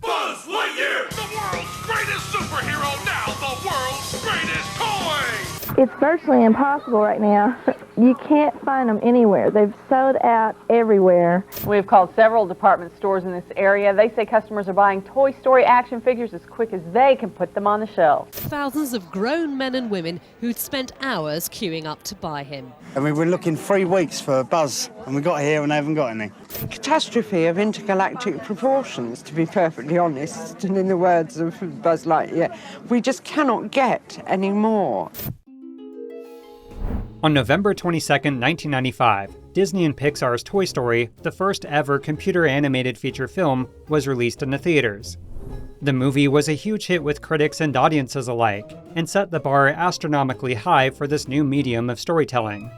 Buzz Lightyear, the world's greatest superhero, now the world's greatest toy! It's virtually impossible right now. You can't find them anywhere. They've sold out everywhere. We've called several department stores in this area. They say customers are buying Toy Story action figures as quick as they can put them on the shelves. Thousands of grown men and women who'd spent hours queuing up to buy him. And we were looking 3 weeks for Buzz, and we got here and they haven't got any. Catastrophe of intergalactic proportions, to be perfectly honest, and in the words of Buzz Lightyear, we just cannot get any more. On November 22, 1995, Disney and Pixar's Toy Story, the first ever computer-animated feature film, was released in the theaters. The movie was a huge hit with critics and audiences alike, and set the bar astronomically high for this new medium of storytelling.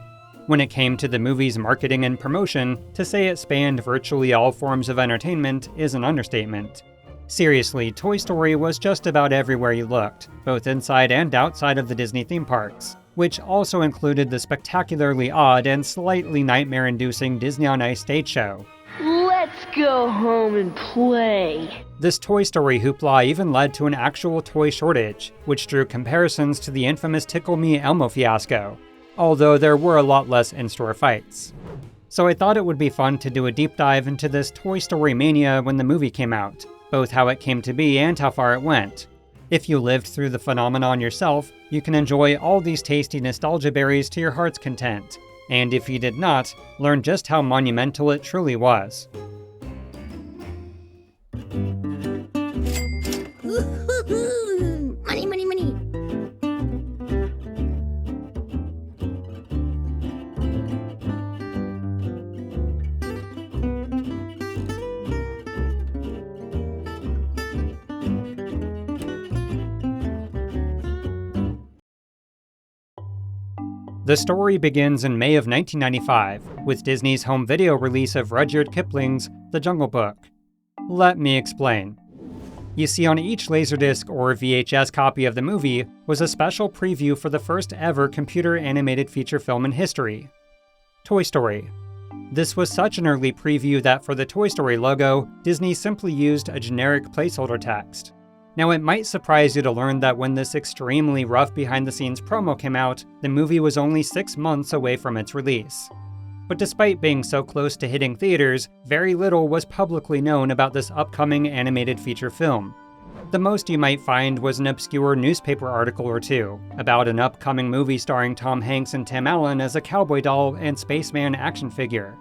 When it came to the movie's marketing and promotion, to say it spanned virtually all forms of entertainment is an understatement. Seriously, Toy Story was just about everywhere you looked, both inside and outside of the Disney theme parks, which also included the spectacularly odd and slightly nightmare-inducing Disney on Ice stage show. Let's go home and play. This Toy Story hoopla even led to an actual toy shortage, which drew comparisons to the infamous Tickle Me Elmo fiasco, although there were a lot less in-store fights. So I thought it would be fun to do a deep dive into this Toy Story Mania when the movie came out, both how it came to be and how far it went. If you lived through the phenomenon yourself, you can enjoy all these tasty nostalgia berries to your heart's content. And if you did not, learn just how monumental it truly was. Money, money, money. The story begins in May of 1995, with Disney's home video release of Rudyard Kipling's The Jungle Book. Let me explain. You see, on each Laserdisc or VHS copy of the movie was a special preview for the first ever computer-animated feature film in history, Toy Story. This was such an early preview that for the Toy Story logo, Disney simply used a generic placeholder text. Now, it might surprise you to learn that when this extremely rough behind-the-scenes promo came out, the movie was only 6 months away from its release. But despite being so close to hitting theaters, very little was publicly known about this upcoming animated feature film. The most you might find was an obscure newspaper article or two, about an upcoming movie starring Tom Hanks and Tim Allen as a cowboy doll and spaceman action figure.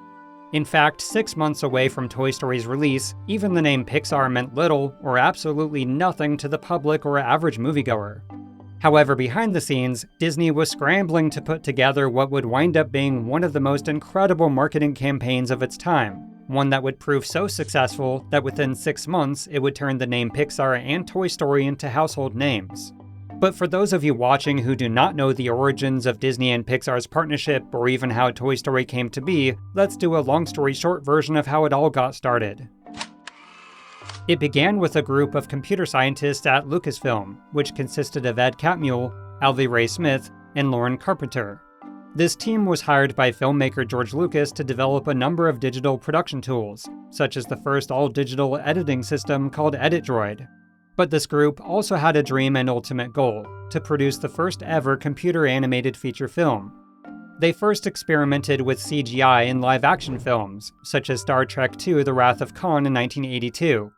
In fact, 6 months away from Toy Story's release, even the name Pixar meant little or absolutely nothing to the public or average moviegoer. However, behind the scenes, Disney was scrambling to put together what would wind up being one of the most incredible marketing campaigns of its time, one that would prove so successful that within 6 months it would turn the name Pixar and Toy Story into household names. But for those of you watching who do not know the origins of Disney and Pixar's partnership or even how Toy Story came to be, let's do a long story short version of how it all got started. It began with a group of computer scientists at Lucasfilm, which consisted of Ed Catmull, Alvy Ray Smith, and Lauren Carpenter. This team was hired by filmmaker George Lucas to develop a number of digital production tools, such as the first all-digital editing system called EditDroid. But this group also had a dream and ultimate goal, to produce the first ever computer-animated feature film. They first experimented with CGI in live-action films, such as Star Trek II: The Wrath of Khan in 1982.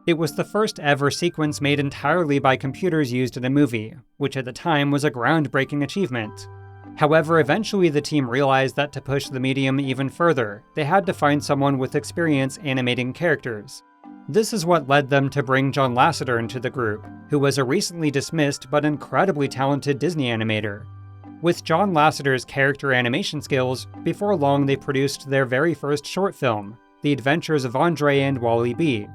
It was the first ever sequence made entirely by computers used in a movie, which at the time was a groundbreaking achievement. However, eventually the team realized that to push the medium even further, they had to find someone with experience animating characters. This is what led them to bring John Lasseter into the group, who was a recently dismissed but incredibly talented Disney animator. With John Lasseter's character animation skills, before long they produced their very first short film, The Adventures of Andre and Wally B.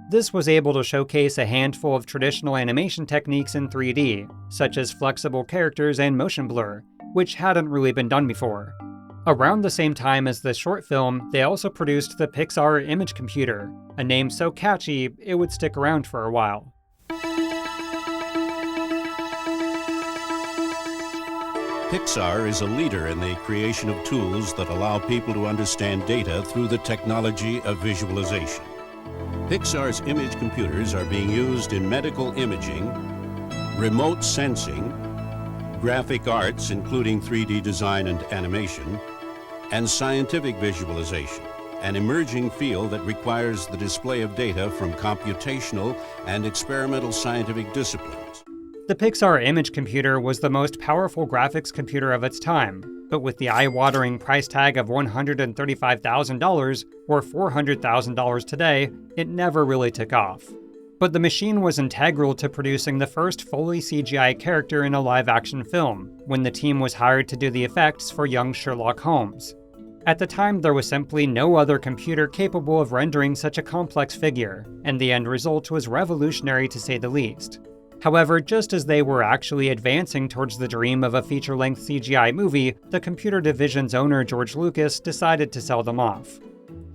This was able to showcase a handful of traditional animation techniques in 3D, such as flexible characters and motion blur, which hadn't really been done before. Around the same time as the short film, they also produced the Pixar Image Computer, a name so catchy it would stick around for a while. Pixar is a leader in the creation of tools that allow people to understand data through the technology of visualization. Pixar's image computers are being used in medical imaging, remote sensing, graphic arts including 3D design and animation, and scientific visualization, an emerging field that requires the display of data from computational and experimental scientific disciplines. The Pixar image computer was the most powerful graphics computer of its time, but with the eye-watering price tag of $135,000 or $400,000 today, it never really took off. But the machine was integral to producing the first fully CGI character in a live-action film, when the team was hired to do the effects for young Sherlock Holmes. At the time, there was simply no other computer capable of rendering such a complex figure, and the end result was revolutionary to say the least. However, just as they were actually advancing towards the dream of a feature-length CGI movie, the computer division's owner George Lucas decided to sell them off.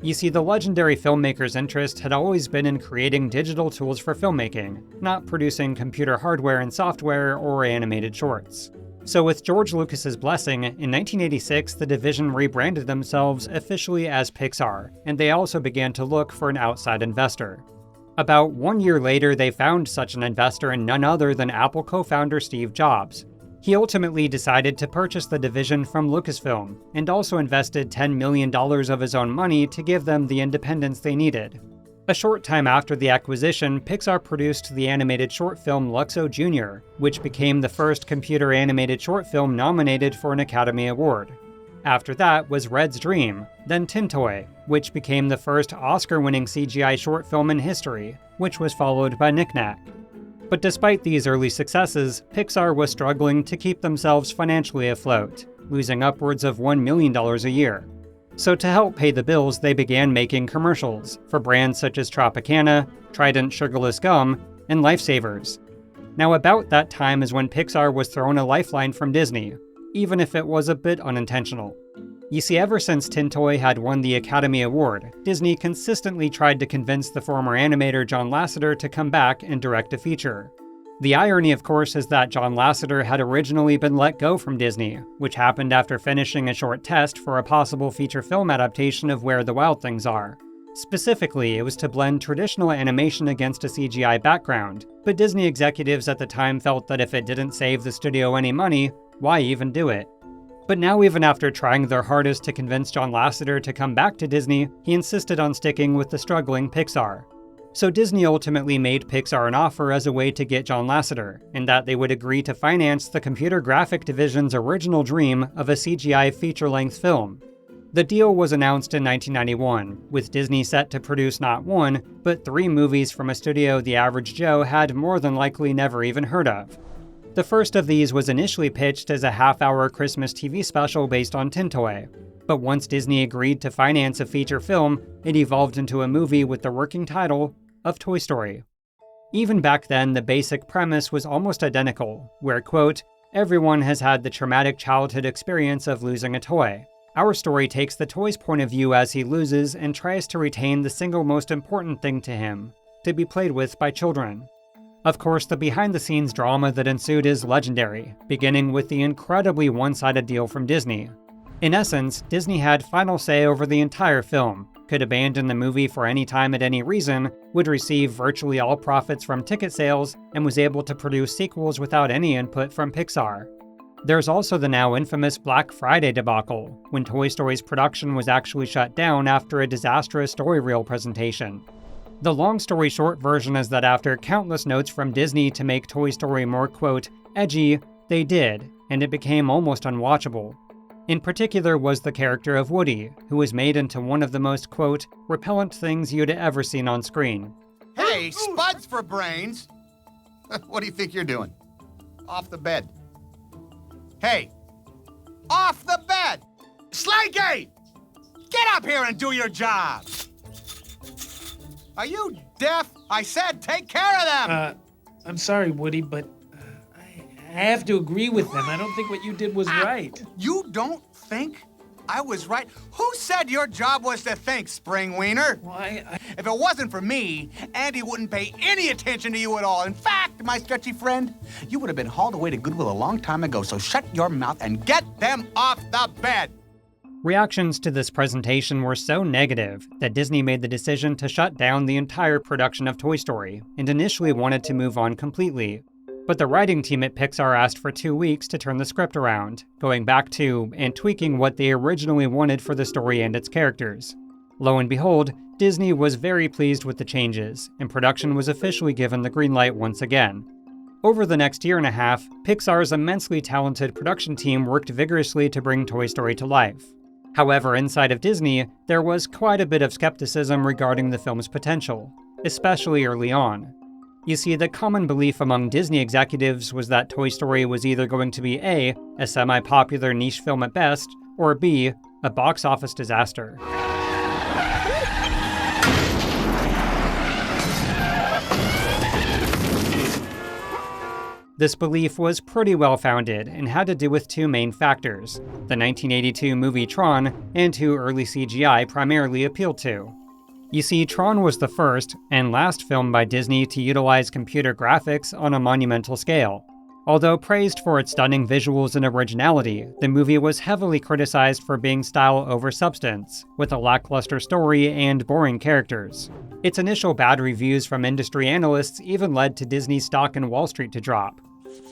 You see, the legendary filmmaker's interest had always been in creating digital tools for filmmaking, not producing computer hardware and software or animated shorts. So with George Lucas's blessing, in 1986 the division rebranded themselves officially as Pixar, and they also began to look for an outside investor. About 1 year later, they found such an investor in none other than Apple co-founder Steve Jobs. He ultimately decided to purchase the division from Lucasfilm, and also invested $10 million of his own money to give them the independence they needed. A short time after the acquisition, Pixar produced the animated short film Luxo Jr., which became the first computer animated short film nominated for an Academy Award. After that was Red's Dream, then Tintoy, which became the first Oscar-winning CGI short film in history, which was followed by Knick Knack. But despite these early successes, Pixar was struggling to keep themselves financially afloat, losing upwards of $1 million a year. So to help pay the bills, they began making commercials for brands such as Tropicana, Trident Sugarless Gum, and Lifesavers. Now about that time is when Pixar was thrown a lifeline from Disney, even if it was a bit unintentional. You see, ever since Tintoy had won the Academy Award, Disney consistently tried to convince the former animator John Lasseter to come back and direct a feature. The irony, of course, is that John Lasseter had originally been let go from Disney, which happened after finishing a short test for a possible feature film adaptation of Where the Wild Things Are. Specifically, it was to blend traditional animation against a CGI background, but Disney executives at the time felt that if it didn't save the studio any money, why even do it? But now, even after trying their hardest to convince John Lasseter to come back to Disney, he insisted on sticking with the struggling Pixar. So Disney ultimately made Pixar an offer as a way to get John Lasseter, in that they would agree to finance the computer graphic division's original dream of a CGI feature-length film. The deal was announced in 1991, with Disney set to produce not one, but 3 movies from a studio the average Joe had more than likely never even heard of. The first of these was initially pitched as a half-hour Christmas TV special based on Tintoy, but once Disney agreed to finance a feature film, it evolved into a movie with the working title of Toy Story. Even back then, the basic premise was almost identical, where, quote, everyone has had the traumatic childhood experience of losing a toy. Our story takes the toy's point of view as he loses and tries to retain the single most important thing to him, to be played with by children. Of course, the behind-the-scenes drama that ensued is legendary, beginning with the incredibly one-sided deal from Disney. In essence, Disney had final say over the entire film, could abandon the movie for any time at any reason, would receive virtually all profits from ticket sales, and was able to produce sequels without any input from Pixar. There's also the now infamous Black Friday debacle, when Toy Story's production was actually shut down after a disastrous story reel presentation. The long story short version is that after countless notes from Disney to make Toy Story more, quote, edgy, they did, and it became almost unwatchable. In particular was the character of Woody, who was made into one of the most, quote, repellent things you'd ever seen on screen. Hey, spuds for brains! What do you think you're doing? Off the bed. Hey, off the bed! Slanky! Get up here and do your job! Are you deaf? I said take care of them! I'm sorry, Woody, but I have to agree with them. I don't think what you did was right. You don't think I was right? Who said your job was to think, Spring Wiener? Why? If it wasn't for me, Andy wouldn't pay any attention to you at all. In fact, my sketchy friend, you would have been hauled away to Goodwill a long time ago, so shut your mouth and get them off the bed! Reactions to this presentation were so negative that Disney made the decision to shut down the entire production of Toy Story and initially wanted to move on completely. But the writing team at Pixar asked for 2 weeks to turn the script around, going back to and tweaking what they originally wanted for the story and its characters. Lo and behold, Disney was very pleased with the changes, and production was officially given the green light once again. Over the next year and a half, Pixar's immensely talented production team worked vigorously to bring Toy Story to life. However, inside of Disney, there was quite a bit of skepticism regarding the film's potential, especially early on. You see, the common belief among Disney executives was that Toy Story was either going to be A, a semi-popular niche film at best, or B, a box office disaster. This belief was pretty well founded and had to do with 2 main factors: the 1982 movie Tron and who early CGI primarily appealed to. You see, Tron was the first and last film by Disney to utilize computer graphics on a monumental scale. Although praised for its stunning visuals and originality, the movie was heavily criticized for being style over substance, with a lackluster story and boring characters. Its initial bad reviews from industry analysts even led to Disney's stock in Wall Street to drop.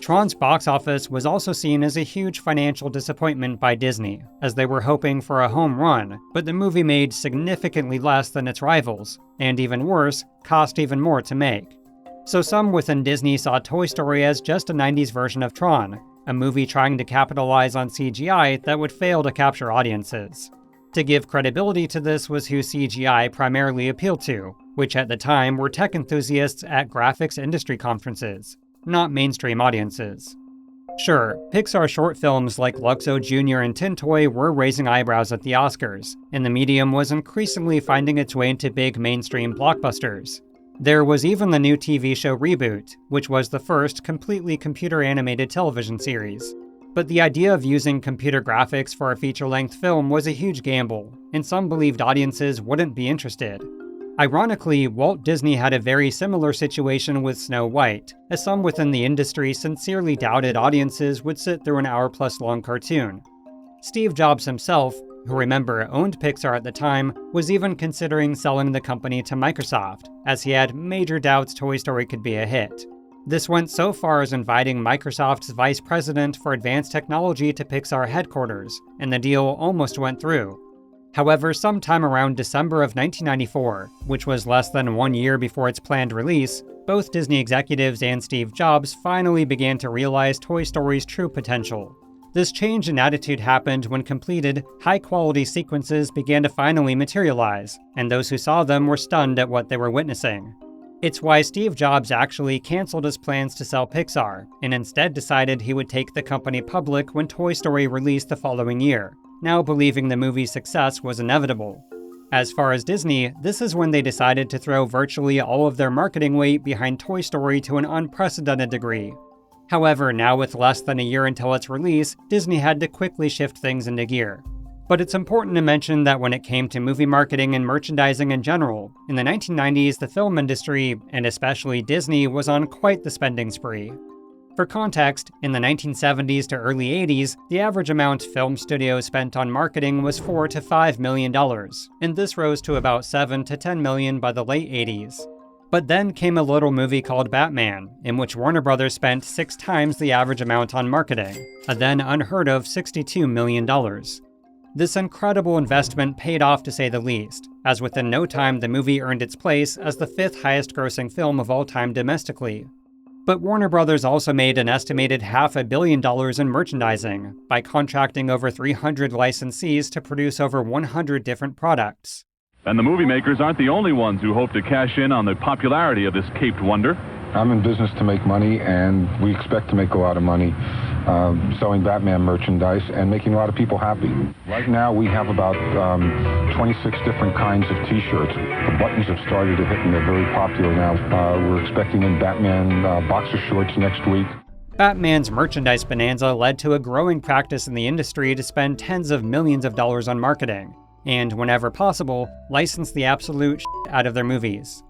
Tron's box office was also seen as a huge financial disappointment by Disney, as they were hoping for a home run, but the movie made significantly less than its rivals, and even worse, cost even more to make. So some within Disney saw Toy Story as just a 90s version of Tron, a movie trying to capitalize on CGI that would fail to capture audiences. To give credibility to this was who CGI primarily appealed to, which at the time were tech enthusiasts at graphics industry conferences, not mainstream audiences. Sure, Pixar short films like Luxo Jr. and Tin Toy were raising eyebrows at the Oscars, and the medium was increasingly finding its way into big mainstream blockbusters. There was even the new TV show Reboot, which was the first completely computer-animated television series. But the idea of using computer graphics for a feature-length film was a huge gamble, and some believed audiences wouldn't be interested. Ironically, Walt Disney had a very similar situation with Snow White, as some within the industry sincerely doubted audiences would sit through an hour-plus long cartoon. Steve Jobs himself, who remember owned Pixar at the time, was even considering selling the company to Microsoft, as he had major doubts Toy Story could be a hit. This went so far as inviting Microsoft's vice president for advanced technology to Pixar headquarters, and the deal almost went through. However, sometime around December of 1994, which was less than 1 year before its planned release, both Disney executives and Steve Jobs finally began to realize Toy Story's true potential. This change in attitude happened when completed, high-quality sequences began to finally materialize, and those who saw them were stunned at what they were witnessing. It's why Steve Jobs actually canceled his plans to sell Pixar, and instead decided he would take the company public when Toy Story released the following year, now believing the movie's success was inevitable. As far as Disney, this is when they decided to throw virtually all of their marketing weight behind Toy Story to an unprecedented degree. However, now with less than a year until its release, Disney had to quickly shift things into gear. But it's important to mention that when it came to movie marketing and merchandising in general, in the 1990s the film industry, and especially Disney, was on quite the spending spree. For context, in the 1970s to early 80s, the average amount film studios spent on marketing was $4 to $5 million, and this rose to about $7 to $10 million by the late 80s. But then came a little movie called Batman, in which Warner Brothers spent 6 times the average amount on marketing, a then unheard of $62 million. This incredible investment paid off to say the least, as within no time the movie earned its place as the 5th highest grossing film of all time domestically. But Warner Brothers also made an estimated $500 million in merchandising by contracting over 300 licensees to produce over 100 different products. And the movie makers aren't the only ones who hope to cash in on the popularity of this caped wonder. I'm in business to make money, and we expect to make a lot of money selling Batman merchandise and making a lot of people happy. Right now we have about 26 different kinds of t-shirts. The buttons have started to hit and they're very popular now. We're expecting in Batman boxer shorts next week. Batman's merchandise bonanza led to a growing practice in the industry to spend tens of millions of dollars on marketing, and whenever possible, license the absolute shit out of their movies.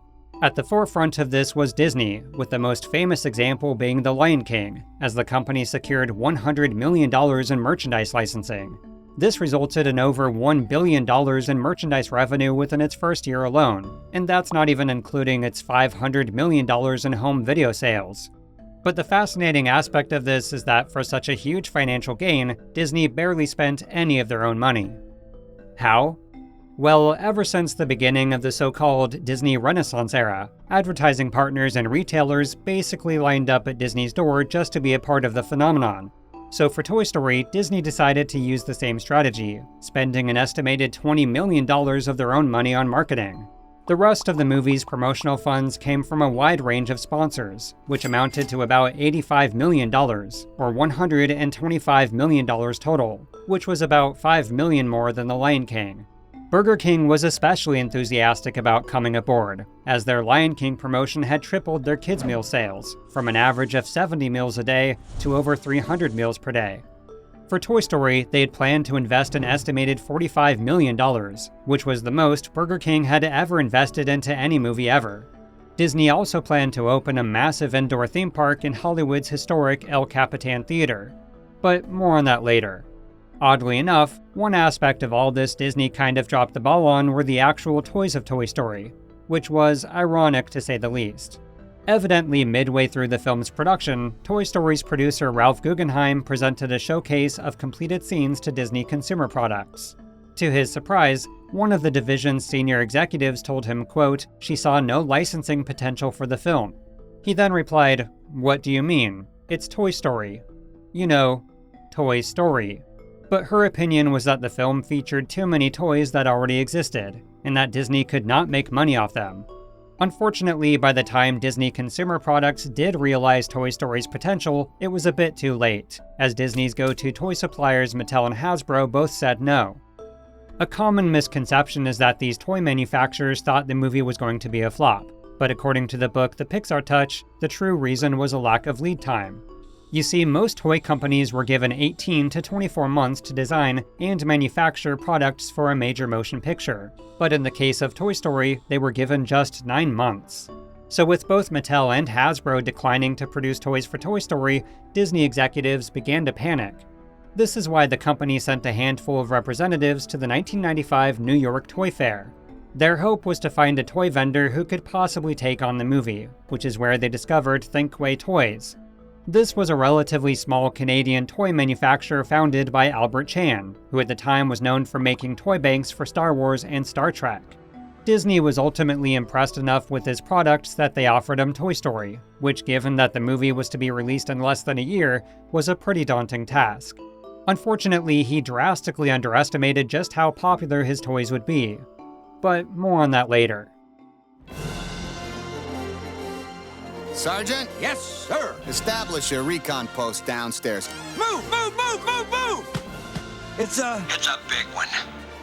At the forefront of this was Disney, with the most famous example being The Lion King, as the company secured $100 million in merchandise licensing. This resulted in over $1 billion in merchandise revenue within its first year alone, and that's not even including its $500 million in home video sales. But the fascinating aspect of this is that for such a huge financial gain, Disney barely spent any of their own money. How? Well, ever since the beginning of the so-called Disney Renaissance era, advertising partners and retailers basically lined up at Disney's door just to be a part of the phenomenon. So for Toy Story, Disney decided to use the same strategy, spending an estimated $20 million of their own money on marketing. The rest of the movie's promotional funds came from a wide range of sponsors, which amounted to about $85 million, or $125 million total, which was about $5 million more than The Lion King. Burger King was especially enthusiastic about coming aboard, as their Lion King promotion had tripled their kids' meal sales, from an average of 70 meals a day to over 300 meals per day. For Toy Story, they had planned to invest an estimated $45 million, which was the most Burger King had ever invested into any movie ever. Disney also planned to open a massive indoor theme park in Hollywood's historic El Capitan Theater. But more on that later. Oddly enough, one aspect of all this Disney kind of dropped the ball on were the actual toys of Toy Story, which was ironic to say the least. Evidently midway through the film's production, Toy Story's producer Ralph Guggenheim presented a showcase of completed scenes to Disney consumer products. To his surprise, one of the division's senior executives told him, quote, she saw no licensing potential for the film. He then replied, "What do you mean? It's Toy Story. You know, Toy Story." But her opinion was that the film featured too many toys that already existed, and that Disney could not make money off them. Unfortunately, by the time Disney consumer products did realize Toy Story's potential, it was a bit too late, as Disney's go-to toy suppliers Mattel and Hasbro both said no. A common misconception is that these toy manufacturers thought the movie was going to be a flop, but according to the book The Pixar Touch, the true reason was a lack of lead time. You see, most toy companies were given 18 to 24 months to design and manufacture products for a major motion picture, but in the case of Toy Story, they were given just 9 months. So with both Mattel and Hasbro declining to produce toys for Toy Story, Disney executives began to panic. This is why the company sent a handful of representatives to the 1995 New York Toy Fair. Their hope was to find a toy vendor who could possibly take on the movie, which is where they discovered Thinkway Toys. This was a relatively small Canadian toy manufacturer founded by Albert Chan, who at the time was known for making toy banks for Star Wars and Star Trek. Disney was ultimately impressed enough with his products that they offered him Toy Story, which, given that the movie was to be released in less than a year, was a pretty daunting task. Unfortunately, he drastically underestimated just how popular his toys would be. But more on that later. Sergeant? Yes, sir. Establish a recon post downstairs. Move, move, move, move, move! It's a big one.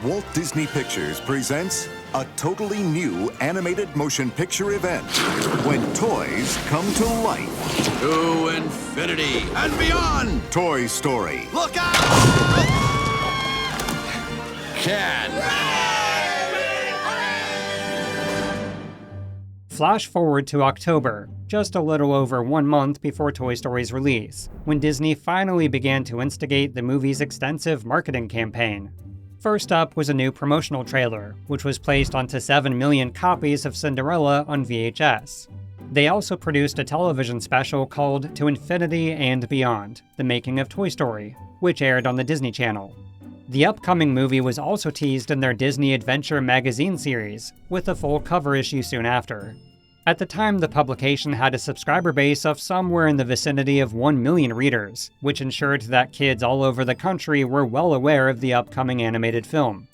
Walt Disney Pictures presents a totally new animated motion picture event when toys come to life. To infinity and beyond! Toy Story. Look out! Can. Flash forward to October, just a little over 1 month before Toy Story's release, when Disney finally began to instigate the movie's extensive marketing campaign. First up was a new promotional trailer, which was placed onto 7 million copies of Cinderella on VHS. They also produced a television special called To Infinity and Beyond, The Making of Toy Story, which aired on the Disney Channel. The upcoming movie was also teased in their Disney Adventure magazine series, with a full cover issue soon after. At the time, the publication had a subscriber base of somewhere in the vicinity of 1 million readers, which ensured that kids all over the country were well aware of the upcoming animated film.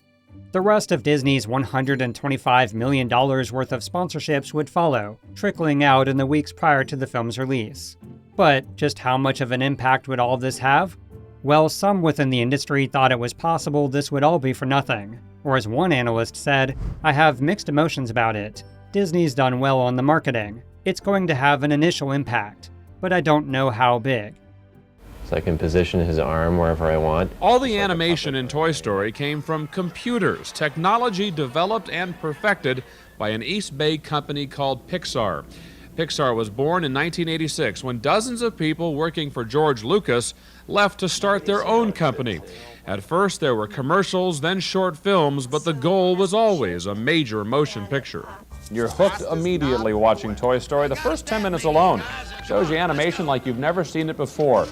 The rest of Disney's $125 million worth of sponsorships would follow, trickling out in the weeks prior to the film's release. But just how much of an impact would all of this have? Well, some within the industry thought it was possible this would all be for nothing. Or as one analyst said, "I have mixed emotions about it. Disney's done well on the marketing. It's going to have an initial impact, but I don't know how big." So I can position his arm wherever I want. All the animation in Toy Story came from computers, technology developed and perfected by an East Bay company called Pixar. Pixar was born in 1986 when dozens of people working for George Lucas left to start their own company. At first there were commercials, then short films, but the goal was always a major motion picture. You're hooked immediately watching Toy Story. The first 10 minutes alone shows you animation like you've never seen it before.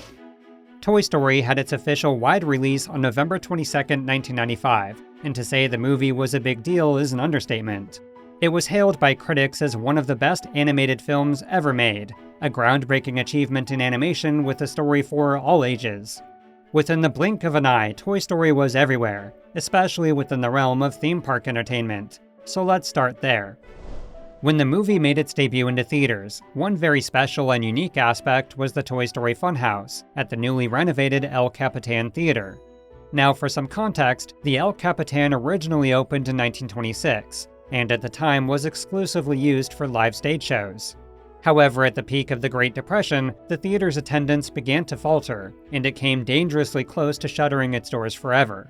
Toy Story had its official wide release on November 22, 1995, and to say the movie was a big deal is an understatement. It was hailed by critics as one of the best animated films ever made, a groundbreaking achievement in animation with a story for all ages. Within the blink of an eye, Toy Story was everywhere, especially within the realm of theme park entertainment. So let's start there. When the movie made its debut into theaters, one very special and unique aspect was the Toy Story Funhouse at the newly renovated El Capitan Theater. Now for some context, the El Capitan originally opened in 1926, and at the time was exclusively used for live stage shows. However, at the peak of the Great Depression, the theater's attendance began to falter, and it came dangerously close to shuttering its doors forever.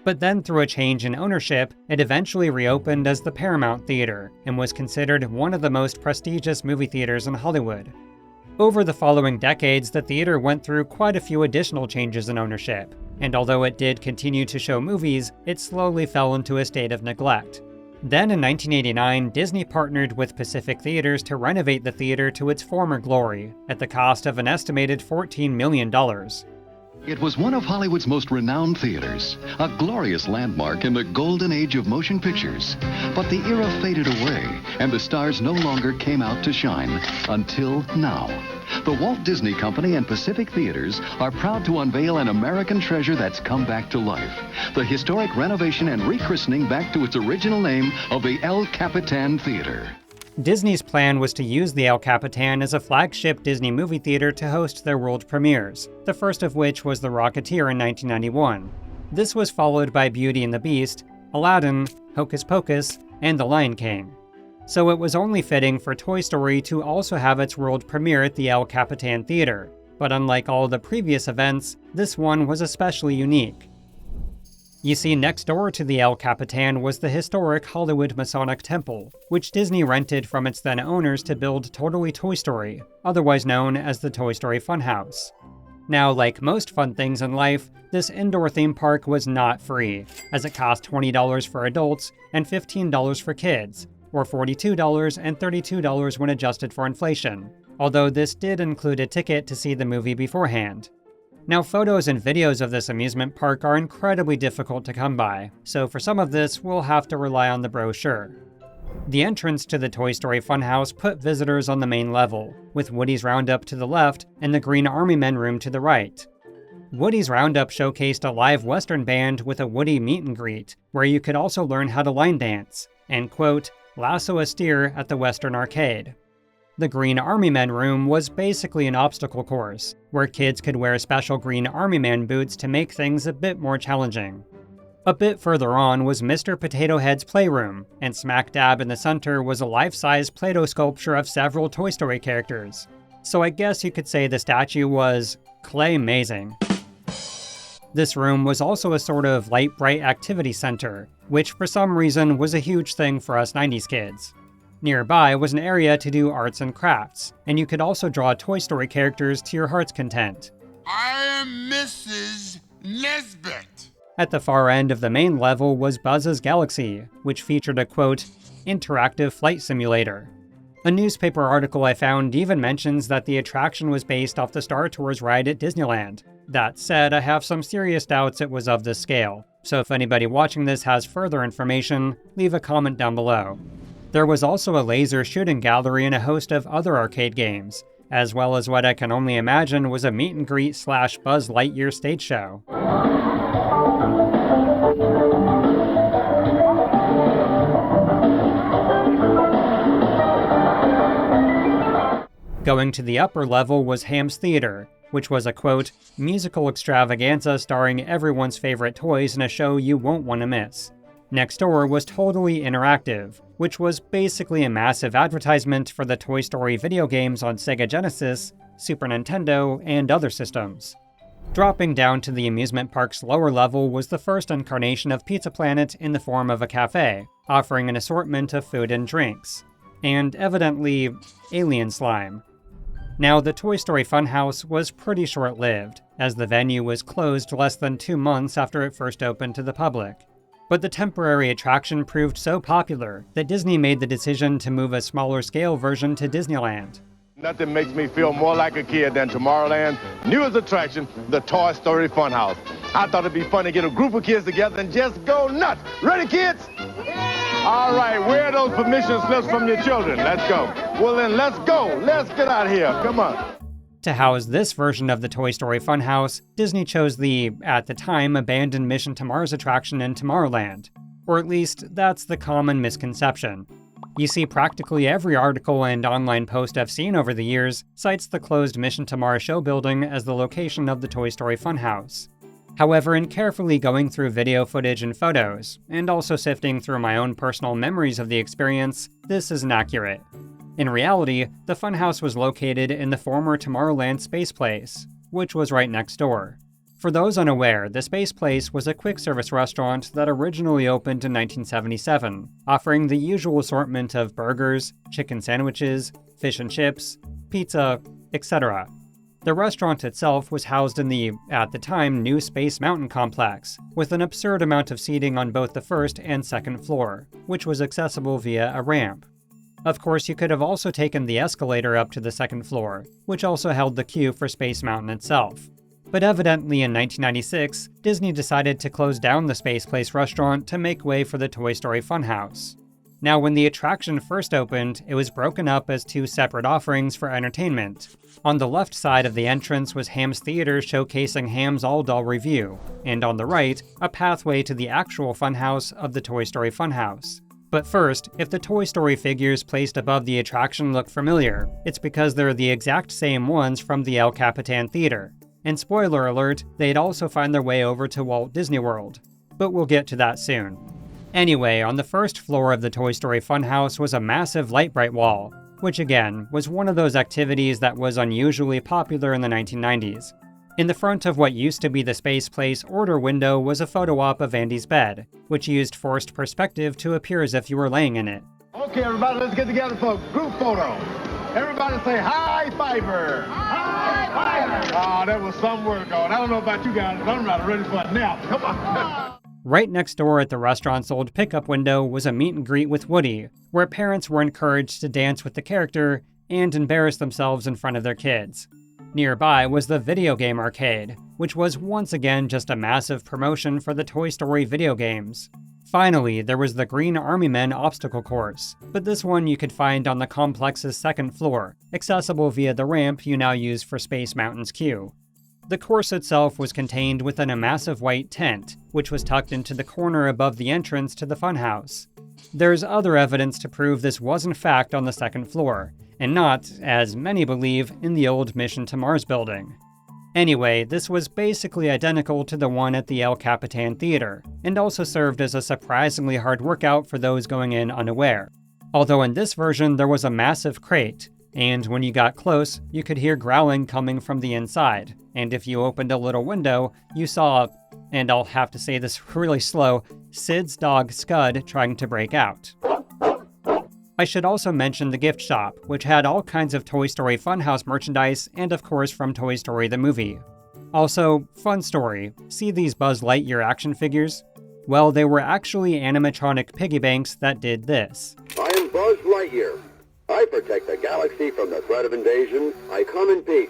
But then through a change in ownership, it eventually reopened as the Paramount Theater, and was considered one of the most prestigious movie theaters in Hollywood. Over the following decades, the theater went through quite a few additional changes in ownership, and although it did continue to show movies, it slowly fell into a state of neglect. Then in 1989, Disney partnered with Pacific Theaters to renovate the theater to its former glory, at the cost of an estimated $14 million. It was one of Hollywood's most renowned theaters, a glorious landmark in the golden age of motion pictures. But the era faded away, and the stars no longer came out to shine until now. The Walt Disney Company and Pacific Theaters are proud to unveil an American treasure that's come back to life. The historic renovation and rechristening back to its original name of the El Capitan Theater. Disney's plan was to use the El Capitan as a flagship Disney movie theater to host their world premieres, the first of which was The Rocketeer in 1991. This was followed by Beauty and the Beast, Aladdin, Hocus Pocus, and The Lion King. So it was only fitting for Toy Story to also have its world premiere at the El Capitan Theater, but unlike all the previous events, this one was especially unique. You see, next door to the El Capitan was the historic Hollywood Masonic Temple, which Disney rented from its then owners to build Totally Toy Story, otherwise known as the Toy Story Funhouse. Now, like most fun things in life, this indoor theme park was not free, as it cost $20 for adults and $15 for kids, or $42 and $32 when adjusted for inflation, although this did include a ticket to see the movie beforehand. Now, photos and videos of this amusement park are incredibly difficult to come by, so for some of this, we'll have to rely on the brochure. The entrance to the Toy Story Funhouse put visitors on the main level, with Woody's Roundup to the left and the Green Army Men room to the right. Woody's Roundup showcased a live Western band with a Woody meet and greet, where you could also learn how to line dance, and quote, lasso a steer at the Western Arcade. The Green Army Men room was basically an obstacle course, where kids could wear special Green Army Man boots to make things a bit more challenging. A bit further on was Mr. Potato Head's playroom, and smack dab in the center was a life-size Play-Doh sculpture of several Toy Story characters. So I guess you could say the statue was clay-mazing. This room was also a sort of light bright activity center, which for some reason was a huge thing for us 90s kids. Nearby was an area to do arts and crafts, and you could also draw Toy Story characters to your heart's content. I am Mrs. Nesbit. At the far end of the main level was Buzz's Galaxy, which featured a, quote, interactive flight simulator. A newspaper article I found even mentions that the attraction was based off the Star Tours ride at Disneyland. That said, I have some serious doubts it was of this scale, so if anybody watching this has further information, leave a comment down below. There was also a laser shooting gallery and a host of other arcade games, as well as what I can only imagine was a meet and greet / Buzz Lightyear stage show. Going to the upper level was Ham's Theater, which was a, quote, musical extravaganza starring everyone's favorite toys in a show you won't want to miss. Next door was Totally Interactive, which was basically a massive advertisement for the Toy Story video games on Sega Genesis, Super Nintendo, and other systems. Dropping down to the amusement park's lower level was the first incarnation of Pizza Planet in the form of a cafe, offering an assortment of food and drinks. and evidently alien slime. Now, the Toy Story Funhouse was pretty short-lived, as the venue was closed less than 2 months after it first opened to the public. But the temporary attraction proved so popular that Disney made the decision to move a smaller-scale version to Disneyland. Nothing makes me feel more like a kid than Tomorrowland's newest attraction, the Toy Story Funhouse. I thought it'd be fun to get a group of kids together and just go nuts. Ready, kids? All right, where are those permission slips from your children? Let's go. Well, then, let's go. Let's get out of here. Come on. To house this version of the Toy Story Funhouse, Disney chose the, at the time, abandoned Mission to Mars attraction in Tomorrowland. Or at least, that's the common misconception. You see, practically every article and online post I've seen over the years cites the closed Mission to Mars show building as the location of the Toy Story Funhouse. However, in carefully going through video footage and photos, and also sifting through my own personal memories of the experience, this isn't accurate. In reality, the Funhouse was located in the former Tomorrowland Space Place, which was right next door. For those unaware, the Space Place was a quick-service restaurant that originally opened in 1977, offering the usual assortment of burgers, chicken sandwiches, fish and chips, pizza, etc. The restaurant itself was housed in the, at the time, new Space Mountain complex, with an absurd amount of seating on both the first and second floor, which was accessible via a ramp. Of course, you could have also taken the escalator up to the second floor, which also held the queue for Space Mountain itself. But evidently in 1996, Disney decided to close down the Space Place restaurant to make way for the Toy Story Funhouse. Now, when the attraction first opened, it was broken up as 2 separate offerings for entertainment. On the left side of the entrance was Ham's Theater showcasing Ham's All Doll Revue, and on the right, a pathway to the actual funhouse of the Toy Story Funhouse. But first, if the Toy Story figures placed above the attraction look familiar, it's because they're the exact same ones from the El Capitan Theater. And spoiler alert, they'd also find their way over to Walt Disney World. But we'll get to that soon. Anyway, on the first floor of the Toy Story Funhouse was a massive light-bright wall, which again, was one of those activities that was unusually popular in the 1990s. In the front of what used to be the Space Place order window was a photo op of Andy's bed, which used forced perspective to appear as if you were laying in it. Okay, everybody, let's get together for a group photo. Everybody say high fiver. High fiver. Oh, that was some work on. I don't know about you guys, but I'm about ready for a nap. Come on. Right next door at the restaurant's old pickup window was a meet and greet with Woody, where parents were encouraged to dance with the character and embarrass themselves in front of their kids. Nearby was the video game arcade, which was once again just a massive promotion for the Toy Story video games. Finally, there was the Green Army Men obstacle course, but this one you could find on the complex's second floor, accessible via the ramp you now use for Space Mountain's queue. The course itself was contained within a massive white tent, which was tucked into the corner above the entrance to the funhouse. There's other evidence to prove this was in fact on the second floor, and not, as many believe, in the old Mission to Mars building. Anyway, this was basically identical to the one at the El Capitan Theater, and also served as a surprisingly hard workout for those going in unaware. Although in this version there was a massive crate, and when you got close, you could hear growling coming from the inside, and if you opened a little window, you saw, and I'll have to say this really slow, Sid's dog Scud trying to break out. I should also mention the gift shop, which had all kinds of Toy Story Funhouse merchandise and of course from Toy Story the movie. Also, fun story, see these Buzz Lightyear action figures? Well, they were actually animatronic piggy banks that did this. I am Buzz Lightyear. I protect the galaxy from the threat of invasion. I come in peace.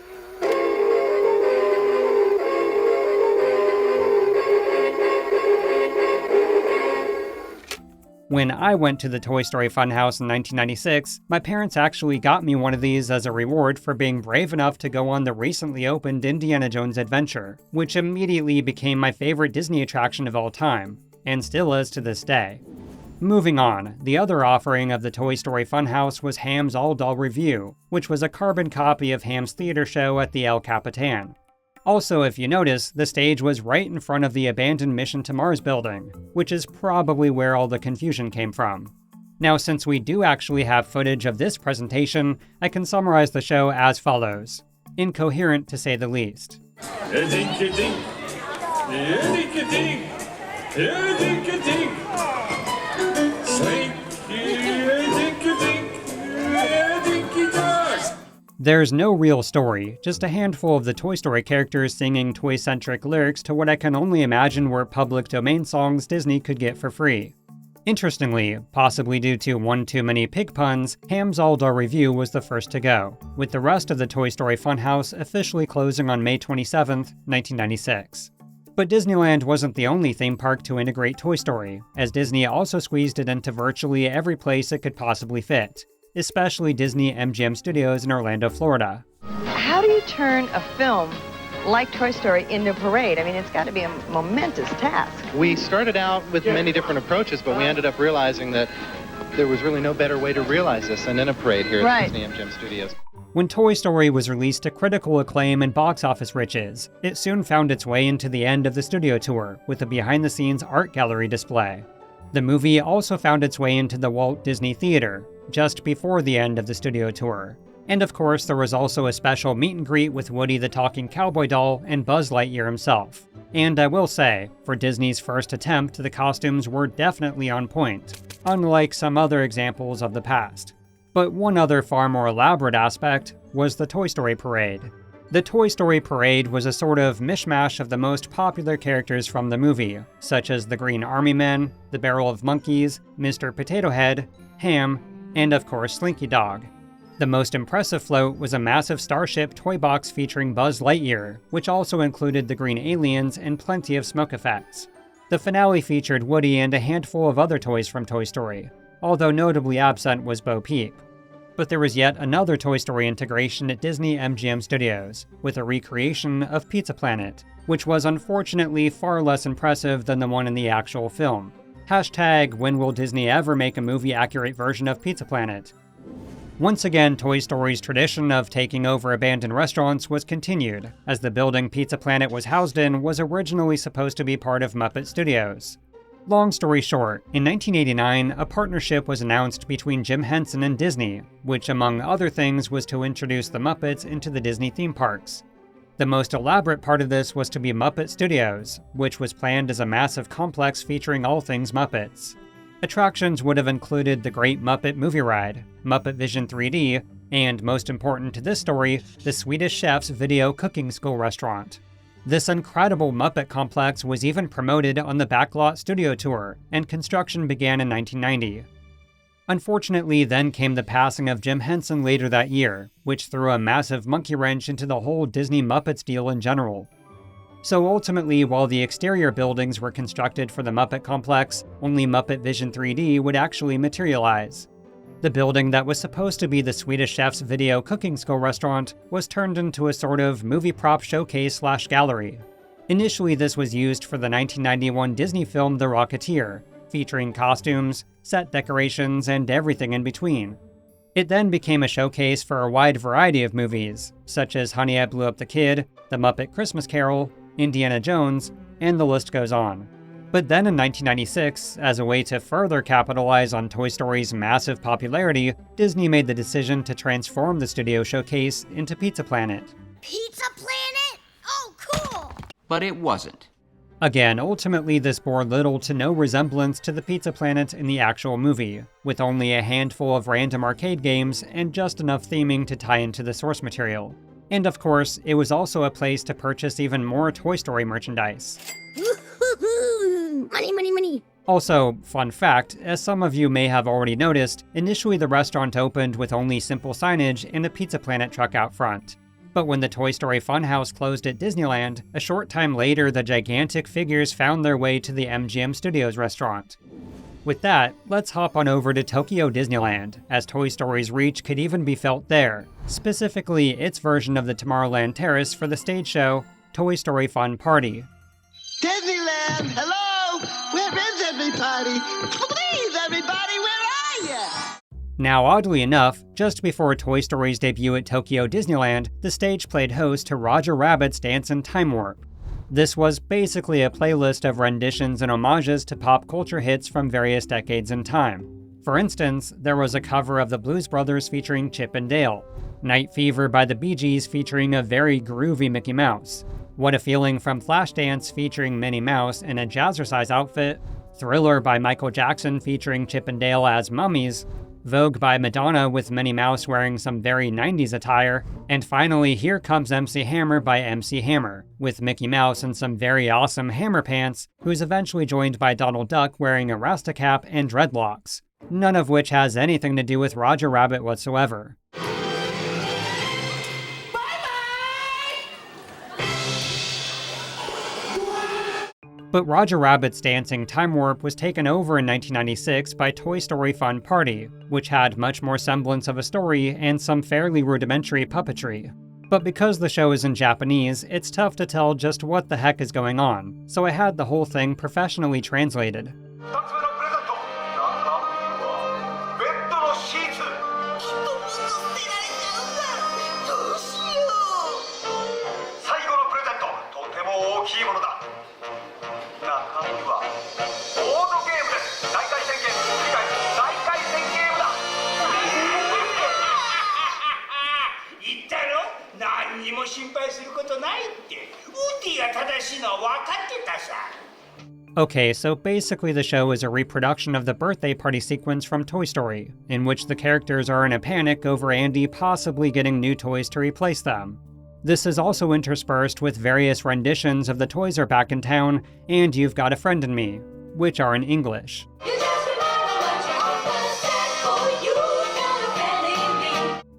When I went to the Toy Story Funhouse in 1996, my parents actually got me one of these as a reward for being brave enough to go on the recently opened Indiana Jones adventure, which immediately became my favorite Disney attraction of all time, and still is to this day. Moving on, the other offering of the Toy Story Funhouse was Ham's All Doll Revue, which was a carbon copy of Ham's theater show at the El Capitan. Also, if you notice, the stage was right in front of the abandoned Mission to Mars building, which is probably where all the confusion came from. Now, since we do actually have footage of this presentation, I can summarize the show as follows. Incoherent to say the least. There's no real story, just a handful of the Toy Story characters singing toy-centric lyrics to what I can only imagine were public domain songs Disney could get for free. Interestingly, possibly due to one too many pig puns, Ham's All-Star Revue was the first to go, with the rest of the Toy Story Funhouse officially closing on May 27, 1996. But Disneyland wasn't the only theme park to integrate Toy Story, as Disney also squeezed it into virtually every place it could possibly fit, especially Disney MGM Studios in Orlando, Florida. How do you turn a film like Toy Story into a parade? I mean, it's got to be a momentous task. We started out with many different approaches, but we ended up realizing that there was really no better way to realize this than in a parade here at Disney MGM Studios. When Toy Story was released to critical acclaim and box office riches, it soon found its way into the end of the studio tour with a behind-the-scenes art gallery display. The movie also found its way into the Walt Disney Theater, just before the end of the studio tour. And of course, there was also a special meet and greet with Woody the Talking Cowboy Doll and Buzz Lightyear himself. And I will say, for Disney's first attempt, the costumes were definitely on point, unlike some other examples of the past. But one other far more elaborate aspect was the Toy Story Parade. The Toy Story Parade was a sort of mishmash of the most popular characters from the movie, such as the Green Army Men, the Barrel of Monkeys, Mr. Potato Head, Ham, and of course Slinky Dog. The most impressive float was a massive Starship toy box featuring Buzz Lightyear, which also included the green aliens and plenty of smoke effects. The finale featured Woody and a handful of other toys from Toy Story, although notably absent was Bo Peep. But there was yet another Toy Story integration at Disney MGM Studios, with a recreation of Pizza Planet, which was unfortunately far less impressive than the one in the actual film. Hashtag, when will Disney ever make a movie-accurate version of Pizza Planet? Once again, Toy Story's tradition of taking over abandoned restaurants was continued, as the building Pizza Planet was housed in was originally supposed to be part of Muppet Studios. Long story short, in 1989, a partnership was announced between Jim Henson and Disney, which among other things was to introduce the Muppets into the Disney theme parks. The most elaborate part of this was to be Muppet Studios, which was planned as a massive complex featuring all things Muppets. Attractions would have included the Great Muppet Movie Ride, Muppet Vision 3D, and most important to this story, the Swedish Chef's Video Cooking School restaurant. This incredible Muppet complex was even promoted on the Backlot Studio Tour, and construction began in 1990. Unfortunately, then came the passing of Jim Henson later that year, which threw a massive monkey wrench into the whole Disney Muppets deal in general. So ultimately, while the exterior buildings were constructed for the Muppet complex, only Muppet Vision 3D would actually materialize. The building that was supposed to be the Swedish Chef's Video Cooking School restaurant was turned into a sort of movie prop showcase/gallery. Initially, this was used for the 1991 Disney film The Rocketeer, featuring costumes, set decorations, and everything in between. It then became a showcase for a wide variety of movies, such as Honey, I Blew Up the Kid, The Muppet Christmas Carol, Indiana Jones, and the list goes on. But then in 1996, as a way to further capitalize on Toy Story's massive popularity, Disney made the decision to transform the studio showcase into Pizza Planet. Pizza Planet? Oh, cool! But it wasn't. Again, ultimately this bore little to no resemblance to the Pizza Planet in the actual movie, with only a handful of random arcade games and just enough theming to tie into the source material. And of course, it was also a place to purchase even more Toy Story merchandise. Money, money, money. Also, fun fact, as some of you may have already noticed, initially the restaurant opened with only simple signage and a Pizza Planet truck out front. But when the Toy Story Funhouse closed at Disneyland, a short time later the gigantic figures found their way to the MGM Studios restaurant. With that, let's hop on over to Tokyo Disneyland, as Toy Story's reach could even be felt there, specifically its version of the Tomorrowland Terrace for the stage show, Toy Story Fun Party. Disneyland, hello! Where is everybody? Please, everybody, where are you? Now, oddly enough, just before Toy Story's debut at Tokyo Disneyland, the stage played host to Roger Rabbit's Dance in Time Warp. This was basically a playlist of renditions and homages to pop culture hits from various decades in time. For instance, there was a cover of the Blues Brothers featuring Chip and Dale, Night Fever by the Bee Gees featuring a very groovy Mickey Mouse, What a Feeling from Flashdance featuring Minnie Mouse in a jazzercise outfit, Thriller by Michael Jackson featuring Chip and Dale as mummies, Vogue by Madonna with Minnie Mouse wearing some very 90s attire, and finally Here Comes MC Hammer by MC Hammer, with Mickey Mouse in some very awesome hammer pants, who's eventually joined by Donald Duck wearing a Rasta cap and dreadlocks, none of which has anything to do with Roger Rabbit whatsoever. But Roger Rabbit's dancing time warp was taken over in 1996 by Toy Story Fun Party, which had much more semblance of a story and some fairly rudimentary puppetry. But because the show is in Japanese, it's tough to tell just what the heck is going on, so I had the whole thing professionally translated. Okay, so basically the show is a reproduction of the birthday party sequence from Toy Story, in which the characters are in a panic over Andy possibly getting new toys to replace them. This is also interspersed with various renditions of The Toys Are Back in Town and You've Got a Friend in Me, which are in English.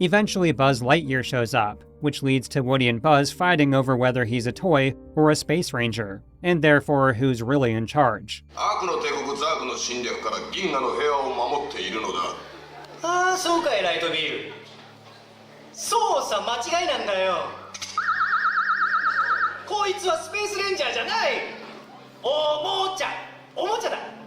Eventually Buzz Lightyear shows up, which leads to Woody and Buzz fighting over whether he's a toy or a space ranger, and therefore who's really in charge.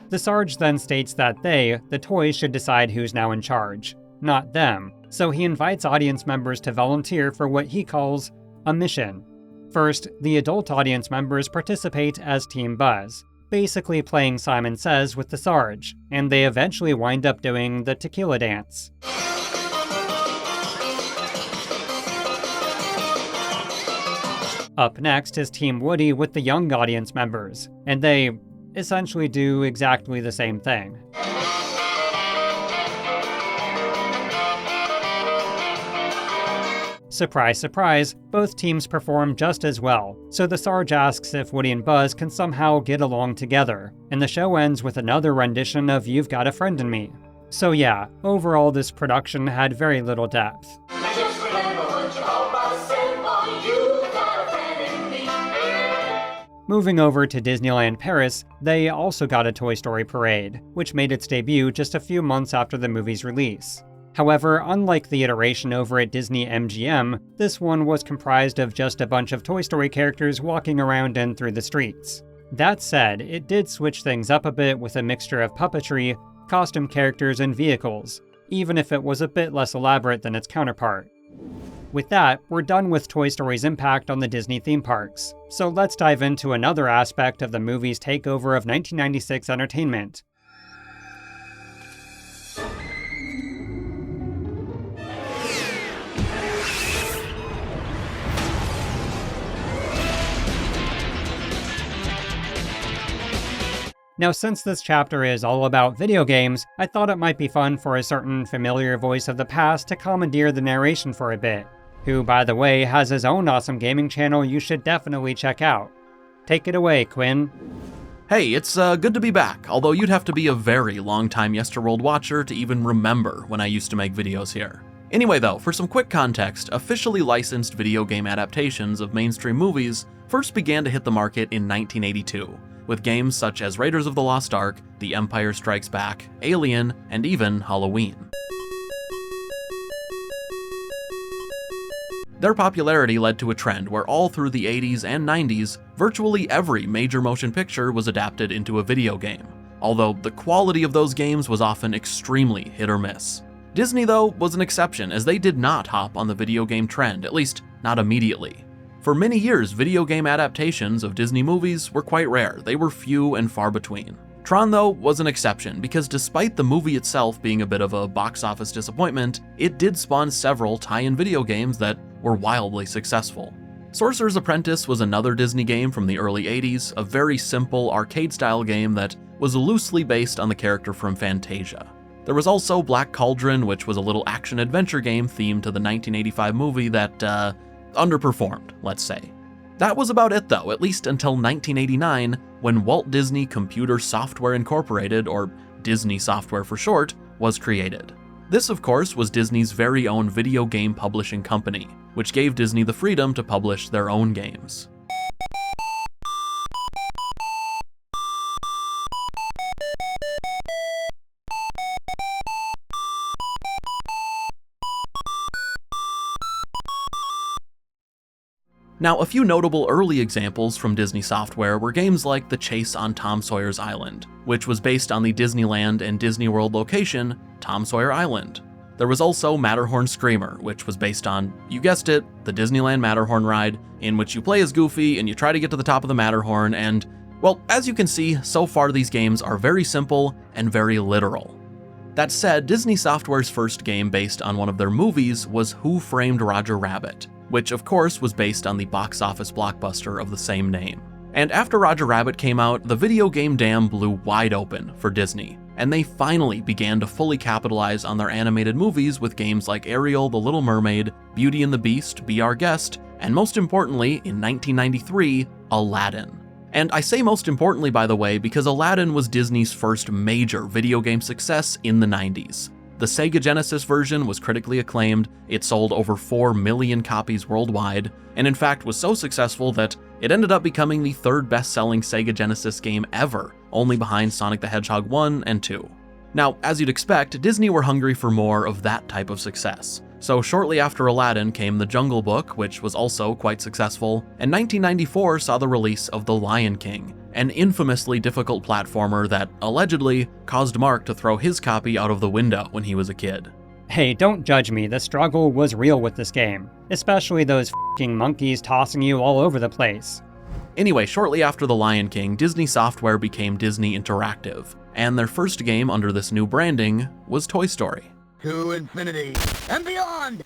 The Sarge then states that they, the toys, should decide who's now in charge, not them, so he invites audience members to volunteer for what he calls a mission. First, the adult audience members participate as Team Buzz, basically playing Simon Says with the Sarge, and they eventually wind up doing the tequila dance. Up next is Team Woody with the young audience members, and they essentially do exactly the same thing. Surprise, surprise, both teams perform just as well, so the Sarge asks if Woody and Buzz can somehow get along together, and the show ends with another rendition of You've Got a Friend in Me. So yeah, overall this production had very little depth. Moving over to Disneyland Paris, they also got a Toy Story parade, which made its debut just a few months after the movie's release. However, unlike the iteration over at Disney MGM, this one was comprised of just a bunch of Toy Story characters walking around and through the streets. That said, it did switch things up a bit with a mixture of puppetry, costume characters, and vehicles, even if it was a bit less elaborate than its counterpart. With that, we're done with Toy Story's impact on the Disney theme parks, so let's dive into another aspect of the movie's takeover of 1996 entertainment. Now, since this chapter is all about video games, I thought it might be fun for a certain familiar voice of the past to commandeer the narration for a bit, who, by the way, has his own awesome gaming channel you should definitely check out. Take it away, Quinn. Hey, it's good to be back, although you'd have to be a very long-time Yesterworld watcher to even remember when I used to make videos here. Anyway though, for some quick context, officially licensed video game adaptations of mainstream movies first began to hit the market in 1982. With games such as Raiders of the Lost Ark, The Empire Strikes Back, Alien, and even Halloween. Their popularity led to a trend where all through the 80s and 90s, virtually every major motion picture was adapted into a video game, although the quality of those games was often extremely hit or miss. Disney, though, was an exception, as they did not hop on the video game trend, at least not immediately. For many years, video game adaptations of Disney movies were quite rare. They were few and far between. Tron, though, was an exception, because despite the movie itself being a bit of a box office disappointment, it did spawn several tie-in video games that were wildly successful. Sorcerer's Apprentice was another Disney game from the early 80s, a very simple arcade-style game that was loosely based on the character from Fantasia. There was also Black Cauldron, which was a little action-adventure game themed to the 1985 movie that, underperformed, let's say. That was about it though, at least until 1989, when Walt Disney Computer Software Incorporated, or Disney Software for short, was created. This, of course, was Disney's very own video game publishing company, which gave Disney the freedom to publish their own games. Now, a few notable early examples from Disney Software were games like The Chase on Tom Sawyer's Island, which was based on the Disneyland and Disney World location, Tom Sawyer Island. There was also Matterhorn Screamer, which was based on, you guessed it, the Disneyland Matterhorn ride, in which you play as Goofy and you try to get to the top of the Matterhorn, and, well, as you can see, so far these games are very simple and very literal. That said, Disney Software's first game based on one of their movies was Who Framed Roger Rabbit, which of course was based on the box office blockbuster of the same name. And after Roger Rabbit came out, the video game dam blew wide open for Disney, and they finally began to fully capitalize on their animated movies with games like Ariel, The Little Mermaid, Beauty and the Beast, Be Our Guest, and most importantly, in 1993, Aladdin. And I say most importantly, by the way, because Aladdin was Disney's first major video game success in the 90s. The Sega Genesis version was critically acclaimed, it sold over 4 million copies worldwide, and in fact was so successful that it ended up becoming the third best-selling Sega Genesis game ever, only behind Sonic the Hedgehog 1 and 2. Now, as you'd expect, Disney were hungry for more of that type of success. So shortly after Aladdin came The Jungle Book, which was also quite successful, and 1994 saw the release of The Lion King, an infamously difficult platformer that, allegedly, caused Mark to throw his copy out of the window when he was a kid. Hey, don't judge me, the struggle was real with this game, especially those f***ing monkeys tossing you all over the place. Anyway, shortly after The Lion King, Disney Software became Disney Interactive, and their first game under this new branding was Toy Story. To infinity and beyond!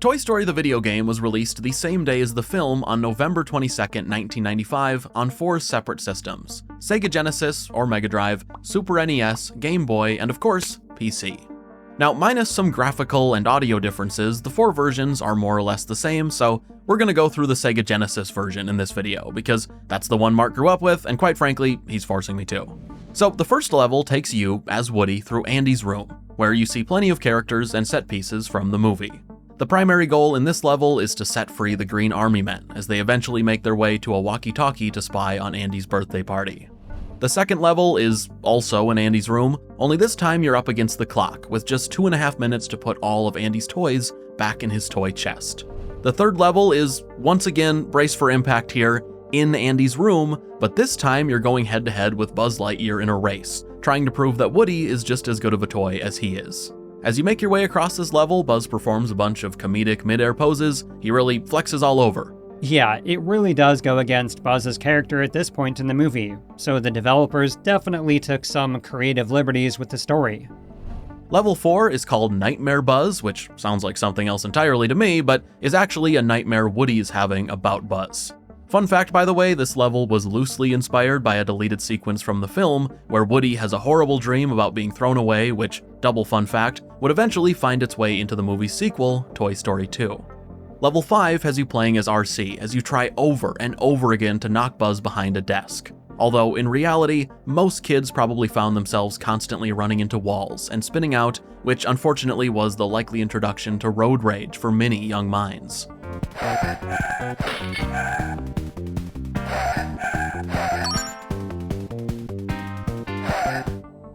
Toy Story the video game was released the same day as the film on November 22, 1995 on 4 separate systems: Sega Genesis or Mega Drive, Super NES, Game Boy, and of course, PC. Now, minus some graphical and audio differences, the 4 versions are more or less the same, so we're gonna go through the Sega Genesis version in this video, because that's the one Mark grew up with, and quite frankly, he's forcing me to. So the first level takes you, as Woody, through Andy's room, where you see plenty of characters and set pieces from the movie. The primary goal in this level is to set free the Green Army Men, as they eventually make their way to a walkie-talkie to spy on Andy's birthday party. The second level is also in Andy's room, only this time you're up against the clock, with just 2.5 minutes to put all of Andy's toys back in his toy chest. The third level is, once again, brace for impact here, in Andy's room, but this time you're going head-to-head with Buzz Lightyear in a race, trying to prove that Woody is just as good of a toy as he is. As you make your way across this level, Buzz performs a bunch of comedic mid-air poses. He really flexes all over. Yeah, it really does go against Buzz's character at this point in the movie, so the developers definitely took some creative liberties with the story. Level 4 is called Nightmare Buzz, which sounds like something else entirely to me, but is actually a nightmare Woody is having about Buzz. Fun fact, by the way, this level was loosely inspired by a deleted sequence from the film, where Woody has a horrible dream about being thrown away, which, double fun fact, would eventually find its way into the movie's sequel, Toy Story 2. Level 5 has you playing as RC as you try over and over again to knock Buzz behind a desk. Although, in reality, most kids probably found themselves constantly running into walls and spinning out, which unfortunately was the likely introduction to road rage for many young minds.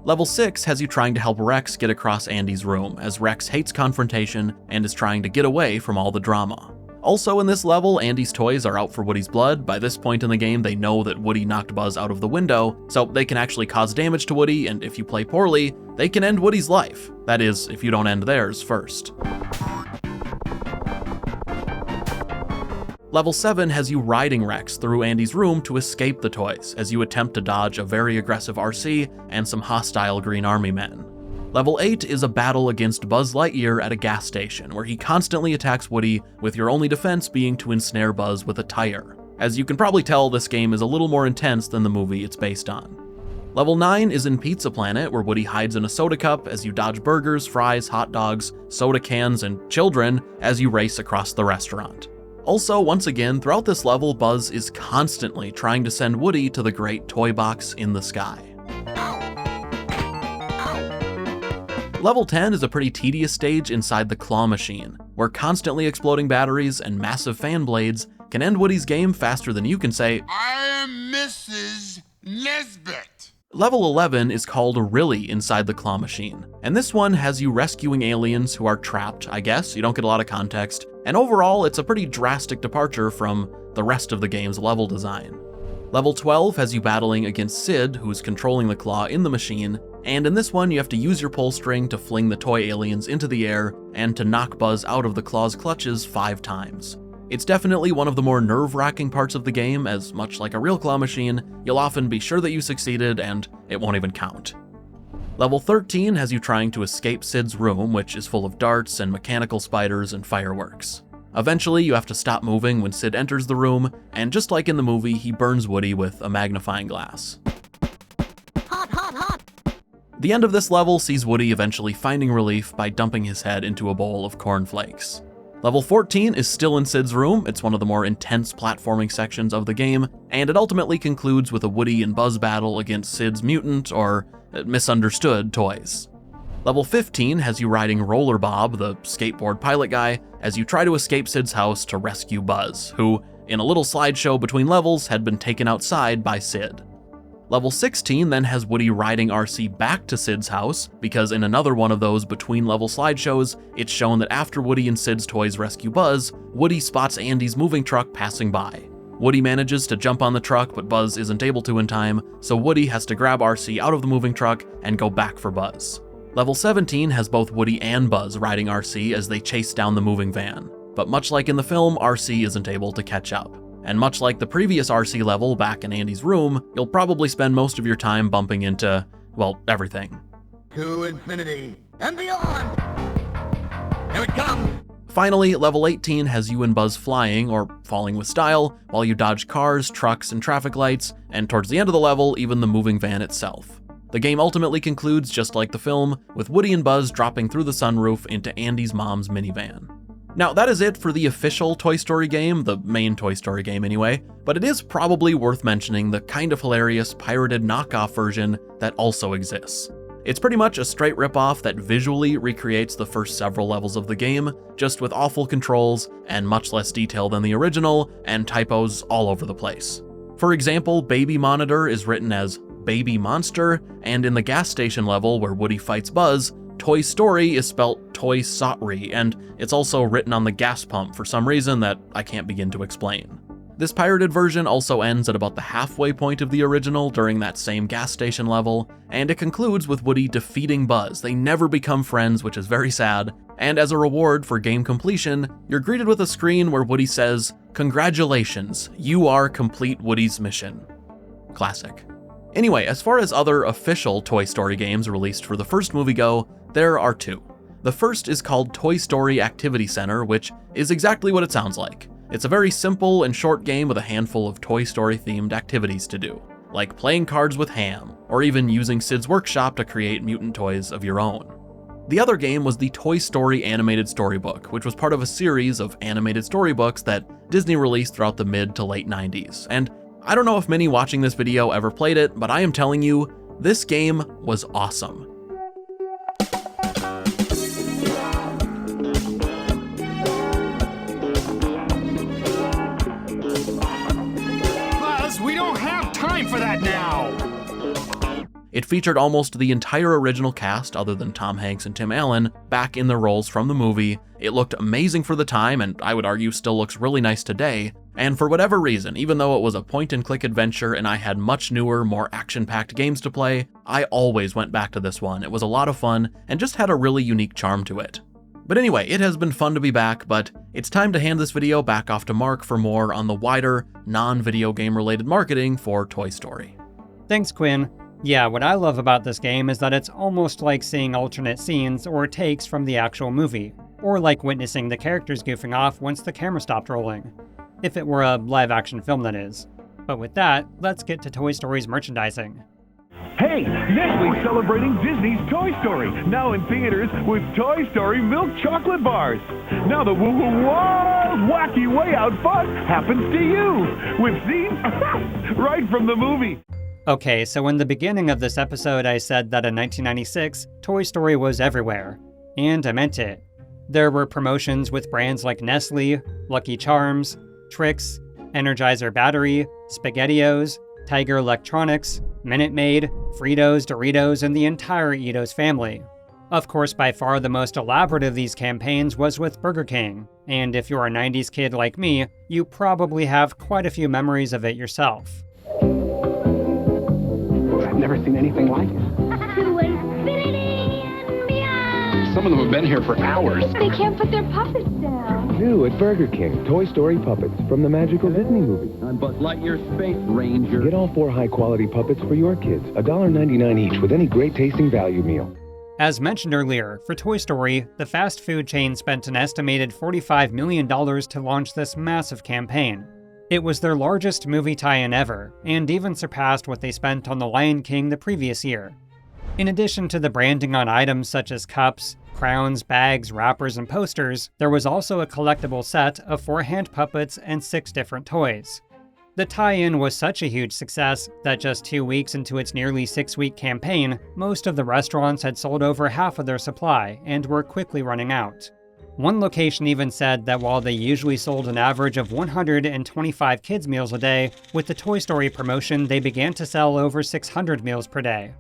Level 6 has you trying to help Rex get across Andy's room, as Rex hates confrontation and is trying to get away from all the drama. Also in this level, Andy's toys are out for Woody's blood. By this point in the game, they know that Woody knocked Buzz out of the window, so they can actually cause damage to Woody, and if you play poorly, they can end Woody's life. That is, if you don't end theirs first. Level 7 has you riding Rex through Andy's room to escape the toys, as you attempt to dodge a very aggressive RC and some hostile Green Army Men. Level 8 is a battle against Buzz Lightyear at a gas station, where he constantly attacks Woody, with your only defense being to ensnare Buzz with a tire. As you can probably tell, this game is a little more intense than the movie it's based on. Level 9 is in Pizza Planet, where Woody hides in a soda cup as you dodge burgers, fries, hot dogs, soda cans, and children as you race across the restaurant. Also, once again, throughout this level, Buzz is constantly trying to send Woody to the great toy box in the sky. Level 10 is a pretty tedious stage inside the claw machine, where constantly exploding batteries and massive fan blades can end Woody's game faster than you can say, I am Mrs. Nesbit. Level 11 is called Really Inside the Claw Machine, and this one has you rescuing aliens who are trapped, I guess. You don't get a lot of context, and overall it's a pretty drastic departure from the rest of the game's level design. Level 12 has you battling against Sid, who's controlling the claw in the machine, and in this one you have to use your pull string to fling the toy aliens into the air and to knock Buzz out of the claw's clutches 5 times. It's definitely one of the more nerve-wracking parts of the game, as much like a real claw machine, you'll often be sure that you succeeded and it won't even count. Level 13 has you trying to escape Sid's room, which is full of darts and mechanical spiders and fireworks. Eventually, you have to stop moving when Sid enters the room, and just like in the movie, he burns Woody with a magnifying glass. Hot, hot, hot. The end of this level sees Woody eventually finding relief by dumping his head into a bowl of cornflakes. Level 14 is still in Sid's room. It's one of the more intense platforming sections of the game, and it ultimately concludes with a Woody and Buzz battle against Sid's mutant, or misunderstood, toys. Level 15 has you riding Roller Bob, the skateboard pilot guy, as you try to escape Sid's house to rescue Buzz, who, in a little slideshow between levels, had been taken outside by Sid. Level 16 then has Woody riding RC back to Sid's house, because in another one of those between-level slideshows, it's shown that after Woody and Sid's toys rescue Buzz, Woody spots Andy's moving truck passing by. Woody manages to jump on the truck, but Buzz isn't able to in time, so Woody has to grab RC out of the moving truck and go back for Buzz. Level 17 has both Woody and Buzz riding RC as they chase down the moving van, but much like in the film, RC isn't able to catch up. And much like the previous RC level back in Andy's room, you'll probably spend most of your time bumping into, well, everything. To infinity and beyond! Here it comes! Finally, level 18 has you and Buzz flying, or falling with style, while you dodge cars, trucks, and traffic lights, and towards the end of the level, even the moving van itself. The game ultimately concludes just like the film, with Woody and Buzz dropping through the sunroof into Andy's mom's minivan. Now, that is it for the official Toy Story game, the main Toy Story game anyway, but it is probably worth mentioning the kind of hilarious pirated knockoff version that also exists. It's pretty much a straight ripoff that visually recreates the first several levels of the game, just with awful controls and much less detail than the original, and typos all over the place. For example, Baby Monitor is written as Baby Monster, and in the gas station level where Woody fights Buzz, Toy Story is spelt Toy Sotry, and it's also written on the gas pump for some reason that I can't begin to explain. This pirated version also ends at about the halfway point of the original during that same gas station level, and it concludes with Woody defeating Buzz. They never become friends, which is very sad, and as a reward for game completion, you're greeted with a screen where Woody says, "Congratulations, you are complete Woody's mission." Classic. Anyway, as far as other official Toy Story games released for the first movie go, there are 2. The first is called Toy Story Activity Center, which is exactly what it sounds like. It's a very simple and short game with a handful of Toy Story themed activities to do, like playing cards with Ham, or even using Sid's workshop to create mutant toys of your own. The other game was the Toy Story Animated Storybook, which was part of a series of animated storybooks that Disney released throughout the mid to late 90s, and I don't know if many watching this video ever played it, but I am telling you, this game was awesome. Buzz, we don't have time for that now! It featured almost the entire original cast, other than Tom Hanks and Tim Allen, back in their roles from the movie. It looked amazing for the time, and I would argue still looks really nice today. And for whatever reason, even though it was a point-and-click adventure and I had much newer, more action-packed games to play, I always went back to this one. It was a lot of fun, and just had a really unique charm to it. But anyway, it has been fun to be back, but it's time to hand this video back off to Mark for more on the wider, non-video game-related marketing for Toy Story. Thanks, Quinn. Yeah, what I love about this game is that it's almost like seeing alternate scenes or takes from the actual movie, or like witnessing the characters goofing off once the camera stopped rolling. If it were a live-action film, that is. But with that, let's get to Toy Story's merchandising. Hey, Nestle's celebrating Disney's Toy Story, now in theaters with Toy Story Milk Chocolate Bars. Now the woo-hoo wild, wacky way out fun happens to you with scenes right from the movie. Okay, so in the beginning of this episode I said that in 1996, Toy Story was everywhere. And I meant it. There were promotions with brands like Nestle, Lucky Charms, Trix, Energizer Battery, SpaghettiOs, Tiger Electronics, Minute Maid, Fritos, Doritos, and the entire Eatos family. Of course, by far the most elaborate of these campaigns was with Burger King, and if you're a 90s kid like me, you probably have quite a few memories of it yourself. I've never seen anything like it. To infinity and beyond! Some of them have been here for hours. They can't put their puppets down. New at Burger King, Toy Story puppets from the magical Disney movie. I'm Buzz Lightyear Space Ranger. Get all 4 high-quality puppets for your kids. $1.99 each with any great-tasting value meal. As mentioned earlier, for Toy Story, the fast food chain spent an estimated $45 million to launch this massive campaign. It was their largest movie tie-in ever, and even surpassed what they spent on The Lion King the previous year. In addition to the branding on items such as cups, crowns, bags, wrappers, and posters, there was also a collectible set of 4 hand puppets and 6 different toys. The tie-in was such a huge success that just 2 weeks into its nearly 6-week campaign, most of the restaurants had sold over half of their supply and were quickly running out. One location even said that while they usually sold an average of 125 kids' meals a day, with the Toy Story promotion they began to sell over 600 meals per day.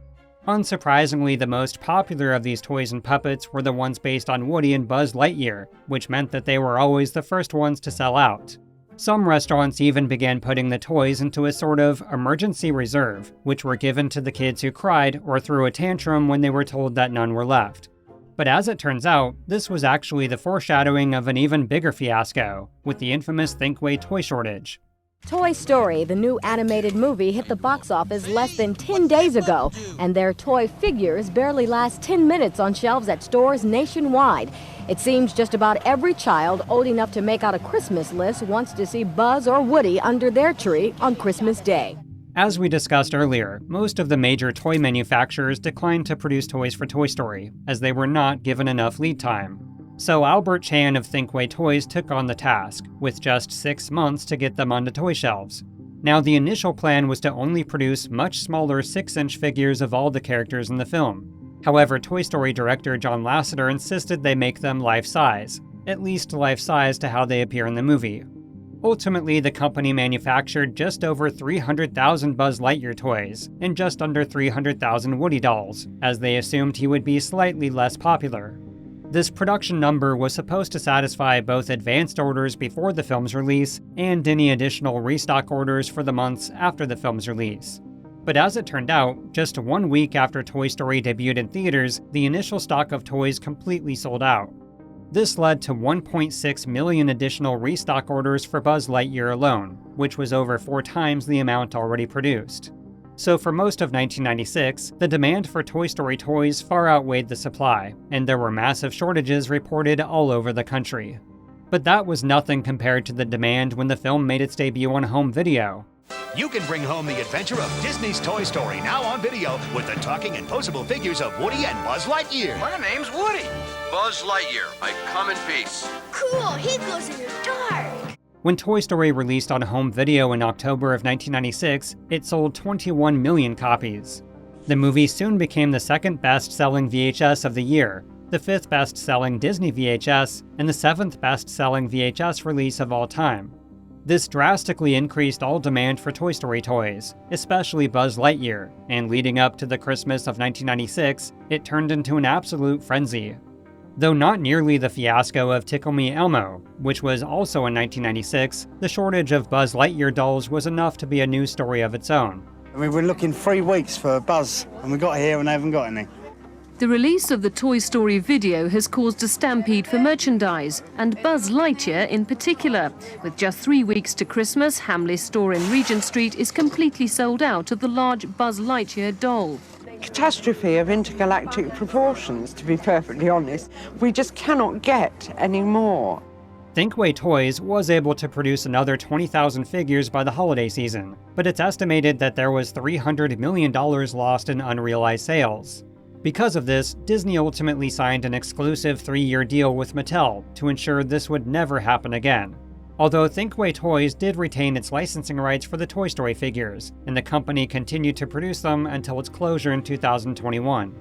Unsurprisingly, the most popular of these toys and puppets were the ones based on Woody and Buzz Lightyear, which meant that they were always the first ones to sell out. Some restaurants even began putting the toys into a sort of emergency reserve, which were given to the kids who cried or threw a tantrum when they were told that none were left. But as it turns out, this was actually the foreshadowing of an even bigger fiasco, with the infamous Thinkway toy shortage. Toy Story, the new animated movie, hit the box office less than 10 days ago, and their toy figures barely last 10 minutes on shelves at stores nationwide. It seems just about every child old enough to make out a Christmas list wants to see Buzz or Woody under their tree on Christmas Day. As we discussed earlier, most of the major toy manufacturers declined to produce toys for Toy Story, as they were not given enough lead time. So Albert Chan of Thinkway Toys took on the task, with just 6 months to get them onto toy shelves. Now, the initial plan was to only produce much smaller 6-inch figures of all the characters in the film. However, Toy Story director John Lasseter insisted they make them life-size, at least life-size to how they appear in the movie. Ultimately, the company manufactured just over 300,000 Buzz Lightyear toys, and just under 300,000 Woody dolls, as they assumed he would be slightly less popular. This production number was supposed to satisfy both advanced orders before the film's release and any additional restock orders for the months after the film's release. But as it turned out, just 1 week after Toy Story debuted in theaters, the initial stock of toys completely sold out. This led to 1.6 million additional restock orders for Buzz Lightyear alone, which was over 4 times the amount already produced. So for most of 1996, the demand for Toy Story toys far outweighed the supply, and there were massive shortages reported all over the country. But that was nothing compared to the demand when the film made its debut on home video. You can bring home the adventure of Disney's Toy Story, now on video, with the talking and posable figures of Woody and Buzz Lightyear. My name's Woody. Buzz Lightyear. I come in peace. Cool, he glows in the dark. When Toy Story released on home video in October of 1996, it sold 21 million copies. The movie soon became the 2nd best-selling VHS of the year, the 5th best-selling Disney VHS, and the 7th best-selling VHS release of all time. This drastically increased all demand for Toy Story toys, especially Buzz Lightyear, and leading up to the Christmas of 1996, it turned into an absolute frenzy. Though not nearly the fiasco of Tickle Me Elmo, which was also in 1996, the shortage of Buzz Lightyear dolls was enough to be a news story of its own. We've been looking 3 weeks for Buzz, and we got here and they haven't got any. The release of the Toy Story video has caused a stampede for merchandise, and Buzz Lightyear in particular. With just 3 weeks to Christmas, Hamley's store in Regent Street is completely sold out of the large Buzz Lightyear doll. Catastrophe of intergalactic proportions, to be perfectly honest. We just cannot get any more. Thinkway Toys was able to produce another 20,000 figures by the holiday season, but it's estimated that there was $300 million lost in unrealized sales. Because of this, Disney ultimately signed an exclusive 3-year deal with Mattel to ensure this would never happen again. Although Thinkway Toys did retain its licensing rights for the Toy Story figures, and the company continued to produce them until its closure in 2021.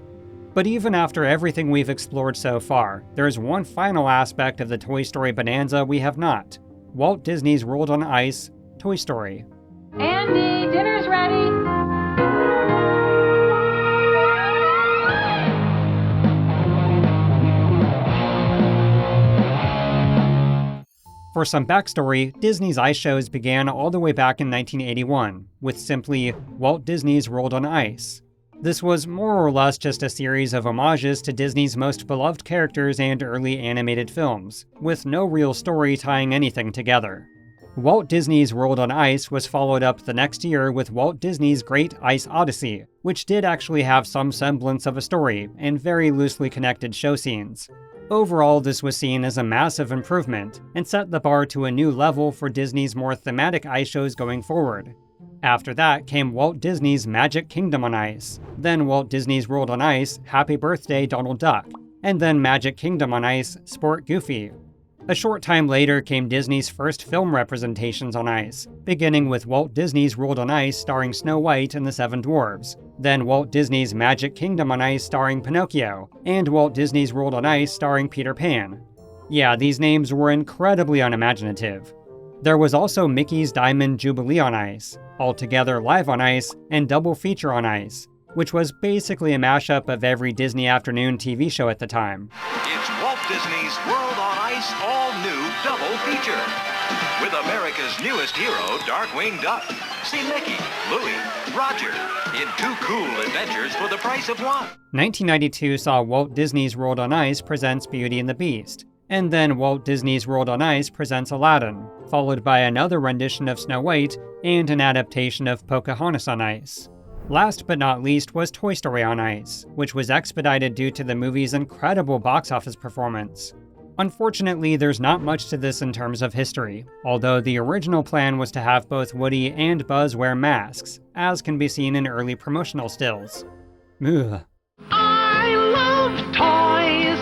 But even after everything we've explored so far, there's one final aspect of the Toy Story bonanza we have not: Walt Disney's World on Ice, Toy Story. Andy, dinner's ready! For some backstory, Disney's ice shows began all the way back in 1981, with simply Walt Disney's World on Ice. This was more or less just a series of homages to Disney's most beloved characters and early animated films, with no real story tying anything together. Walt Disney's World on Ice was followed up the next year with Walt Disney's Great Ice Odyssey, which did actually have some semblance of a story and very loosely connected show scenes. Overall, this was seen as a massive improvement, and set the bar to a new level for Disney's more thematic ice shows going forward. After that came Walt Disney's Magic Kingdom on Ice, then Walt Disney's World on Ice, Happy Birthday Donald Duck, and then Magic Kingdom on Ice, Sport Goofy. A short time later came Disney's first film representations on ice, beginning with Walt Disney's World on Ice starring Snow White and the Seven Dwarfs, then Walt Disney's Magic Kingdom on Ice starring Pinocchio, and Walt Disney's World on Ice starring Peter Pan. Yeah, these names were incredibly unimaginative. There was also Mickey's Diamond Jubilee on Ice, Altogether Live on Ice, and Double Feature on Ice, which was basically a mashup of every Disney afternoon TV show at the time. It's Walt Disney's World on Ice all-new double feature. With America's newest hero, Darkwing Duck. See Mickey, Louie, Roger in 2 cool adventures for the price of one. 1992 saw Walt Disney's World on Ice presents Beauty and the Beast, and then Walt Disney's World on Ice presents Aladdin, followed by another rendition of Snow White and an adaptation of Pocahontas on Ice. Last but not least was Toy Story on Ice, which was expedited due to the movie's incredible box office performance. Unfortunately, there's not much to this in terms of history, although the original plan was to have both Woody and Buzz wear masks, as can be seen in early promotional stills. Ugh. I love toys!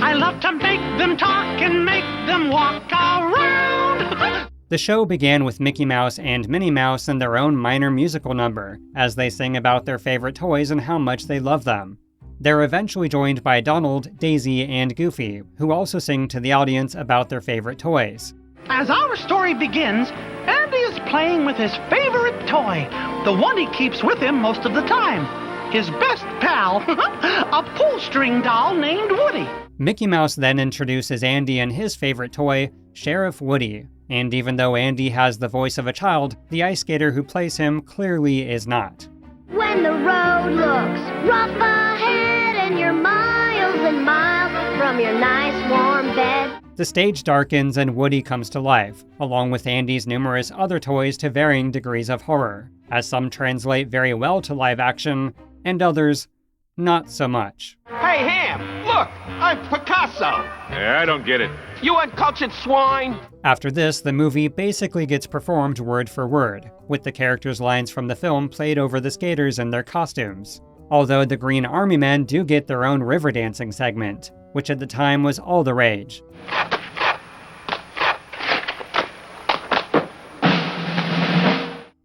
I love to make them talk and make them walk around! The show began with Mickey Mouse and Minnie Mouse in their own minor musical number, as they sing about their favorite toys and how much they love them. They're eventually joined by Donald, Daisy, and Goofy, who also sing to the audience about their favorite toys. As our story begins, Andy is playing with his favorite toy, the one he keeps with him most of the time. His best pal, a pull-string doll named Woody. Mickey Mouse then introduces Andy and his favorite toy, Sheriff Woody. And even though Andy has the voice of a child, the ice skater who plays him clearly is not. When the road looks rough ahead and you're miles and miles from your nice warm bed. The stage darkens and Woody comes to life, along with Andy's numerous other toys to varying degrees of horror, as some translate very well to live action, and others, not so much. Hey, Ham, look, I'm Picasso. Yeah, I don't get it. You uncultured swine. After this, the movie basically gets performed word for word, with the characters' lines from the film played over the skaters in their costumes. Although the Green Army Men do get their own river dancing segment, which at the time was all the rage.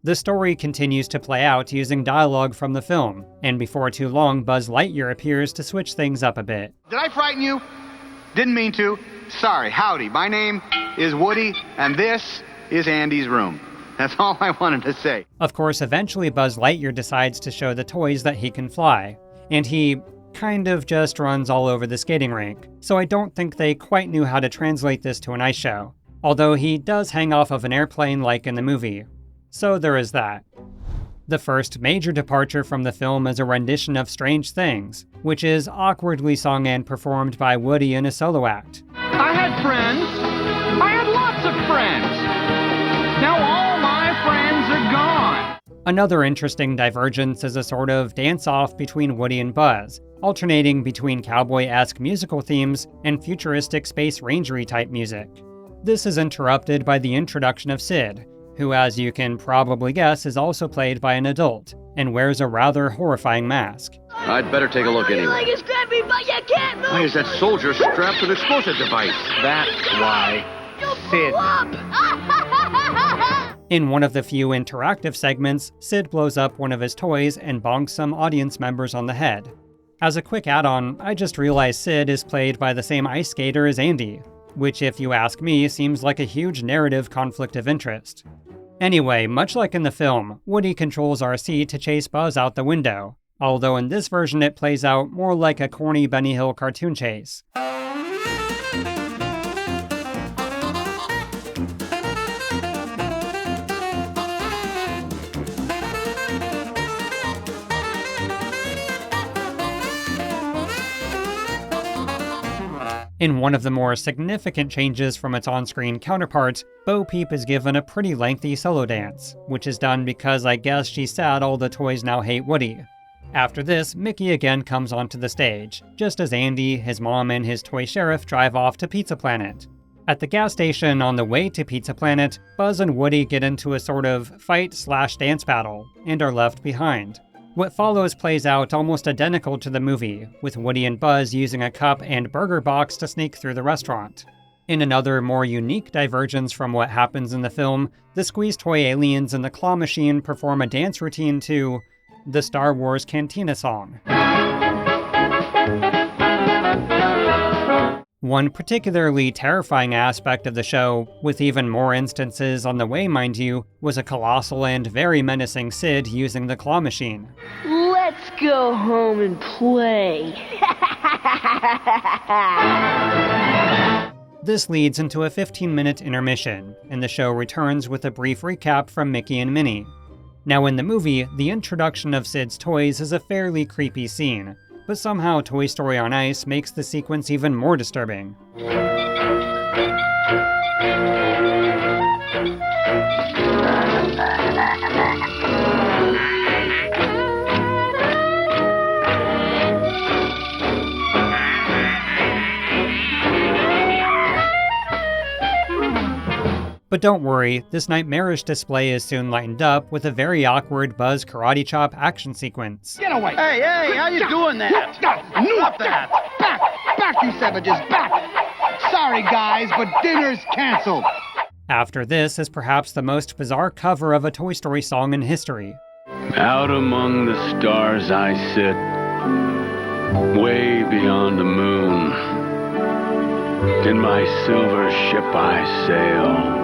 The story continues to play out using dialogue from the film, and before too long Buzz Lightyear appears to switch things up a bit. Did I frighten you? Didn't mean to. Sorry, howdy. My name is Woody, and this is Andy's room. That's all I wanted to say. Of course, eventually Buzz Lightyear decides to show the toys that he can fly, and he kind of just runs all over the skating rink, so I don't think they quite knew how to translate this to an ice show, although he does hang off of an airplane like in the movie. So there is that. The first major departure from the film is a rendition of Strange Things, which is awkwardly sung and performed by Woody in a solo act. I had friends. I had lots of friends. Now all my friends are gone. Another interesting divergence is a sort of dance-off between Woody and Buzz, alternating between cowboy-esque musical themes and futuristic space rangery type music. This is interrupted by the introduction of Sid, who, as you can probably guess, is also played by an adult, and wears a rather horrifying mask. I'd better take a look anyway. Like it's strappy, but you can't move. Why is that soldier strapped to the explosive device? That's why. Sid. In one of the few interactive segments, Sid blows up one of his toys and bonks some audience members on the head. As a quick add-on, I just realized Sid is played by the same ice skater as Andy, which, if you ask me, seems like a huge narrative conflict of interest. Anyway, much like in the film, Woody controls RC to chase Buzz out the window, although in this version it plays out more like a corny Benny Hill cartoon chase. In one of the more significant changes from its on-screen counterparts, Bo Peep is given a pretty lengthy solo dance, which is done because I guess she's sad all the toys now hate Woody. After this, Mickey again comes onto the stage, just as Andy, his mom, and his toy sheriff drive off to Pizza Planet. At the gas station on the way to Pizza Planet, Buzz and Woody get into a sort of fight/dance battle, and are left behind. What follows plays out almost identical to the movie, with Woody and Buzz using a cup and burger box to sneak through the restaurant. In another, more unique divergence from what happens in the film, the Squeeze Toy aliens and the Claw Machine perform a dance routine to the Star Wars Cantina song. One particularly terrifying aspect of the show, with even more instances on the way mind you, was a colossal and very menacing Sid using the Claw Machine. Let's go home and play. This leads into a 15-minute intermission, and the show returns with a brief recap from Mickey and Minnie. Now in the movie, the introduction of Sid's toys is a fairly creepy scene, but somehow Toy Story on Ice makes the sequence even more disturbing. But don't worry, this nightmarish display is soon lightened up with a very awkward Buzz karate chop action sequence. Get away. Hey, how you doing that? Stop that. Back, you savages, back! Sorry, guys, but dinner's canceled. After this is perhaps the most bizarre cover of a Toy Story song in history. Out among the stars I sit, way beyond the moon. In my silver ship I sail.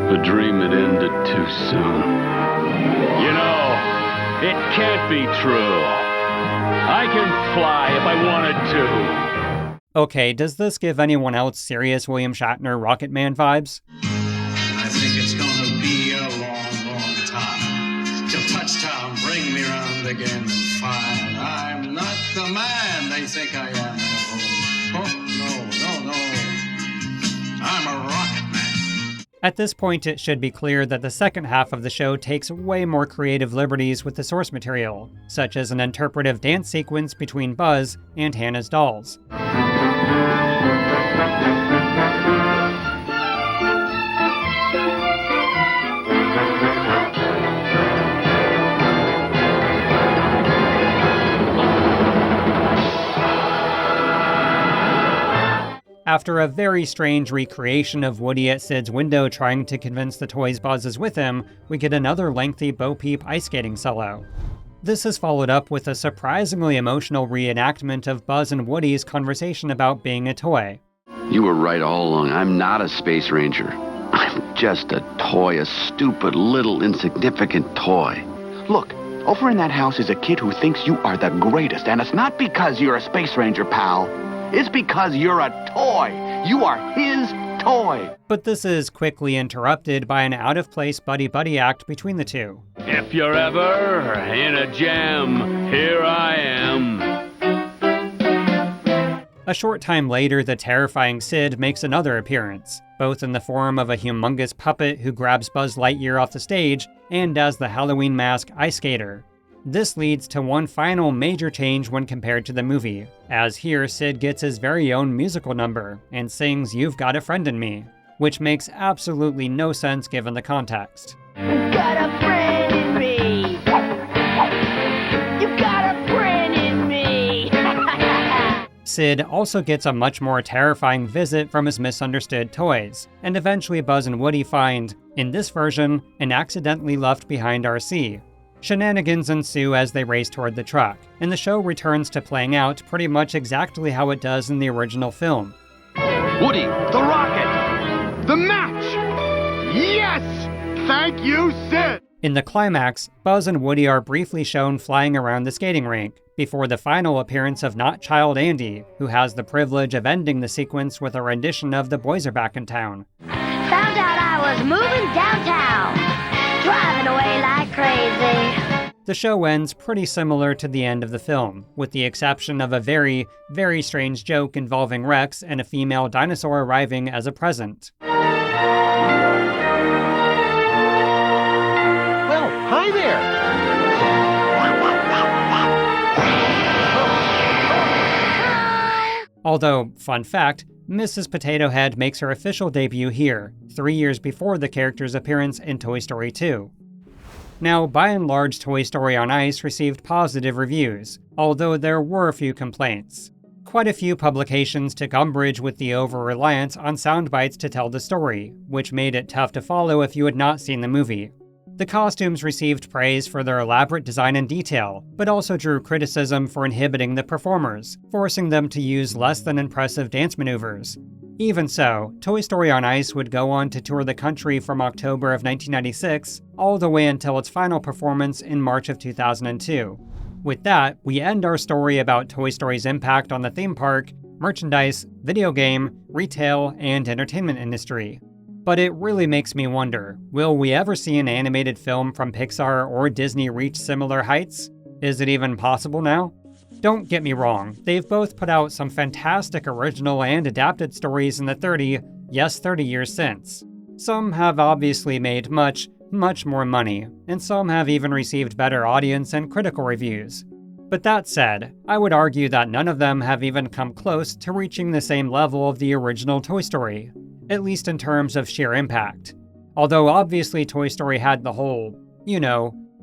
The dream had ended too soon. You know, it can't be true. I can fly if I wanted to. Okay, does this give anyone else serious William Shatner Rocket Man vibes? I think it's gonna be a long time. Till touchdown, bring me round again and find I'm not the man they think I am. Oh, no. I'm a rocket man. At this point, it should be clear that the second half of the show takes way more creative liberties with the source material, such as an interpretive dance sequence between Buzz and Hannah's dolls. After a very strange recreation of Woody at Sid's window trying to convince the toys Buzz is with him, we get another lengthy Bo Peep ice skating solo. This is followed up with a surprisingly emotional reenactment of Buzz and Woody's conversation about being a toy. You were right all along. I'm not a space ranger. I'm just a toy, a stupid, little, insignificant toy. Look, over in that house is a kid who thinks you are the greatest, and it's not because you're a space ranger, pal. It's because you're a toy. You are his toy. But this is quickly interrupted by an out-of-place buddy-buddy act between the two. If you're ever in a jam, here I am. A short time later, the terrifying Sid makes another appearance, both in the form of a humongous puppet who grabs Buzz Lightyear off the stage, and as the Halloween mask Ice Skater. This leads to one final major change when compared to the movie, as here Sid gets his very own musical number and sings You've Got a Friend in Me. which makes absolutely no sense given the context. Got a friend in me. You got a friend in me. Sid also gets a much more terrifying visit from his misunderstood toys, and eventually Buzz and Woody find, in this version, an accidentally left behind RC. Shenanigans ensue as they race toward the truck, and the show returns to playing out pretty much exactly how it does in the original film. Woody, the rocket! The match! Yes! Thank you, Sid! In the climax, Buzz and Woody are briefly shown flying around the skating rink, before the final appearance of Not Child Andy, who has the privilege of ending the sequence with a rendition of The Boys Are Back in Town. Found out I was moving downtown, driving away like crazy. The show ends pretty similar to the end of the film, with the exception of a very, very strange joke involving Rex and a female dinosaur arriving as a present. Well, hi there. Although, fun fact, Mrs. Potato Head makes her official debut here, 3 years before the character's appearance in Toy Story 2. Now, by and large, Toy Story on Ice received positive reviews, although there were a few complaints. Quite a few publications took umbrage with the over-reliance on sound bites to tell the story, which made it tough to follow if you had not seen the movie. The costumes received praise for their elaborate design and detail, but also drew criticism for inhibiting the performers, forcing them to use less than impressive dance maneuvers. Even so, Toy Story on Ice would go on to tour the country from October of 1996 all the way until its final performance in March of 2002. With that, we end our story about Toy Story's impact on the theme park, merchandise, video game, retail, and entertainment industry. But it really makes me wonder, will we ever see an animated film from Pixar or Disney reach similar heights? Is it even possible now? Don't get me wrong, they've both put out some fantastic original and adapted stories in the 30 years since. Some have obviously made much more money, and some have even received better audience and critical reviews. But that said, I would argue that none of them have even come close to reaching the same level of the original Toy Story, at least in terms of sheer impact. Although obviously Toy Story had the whole,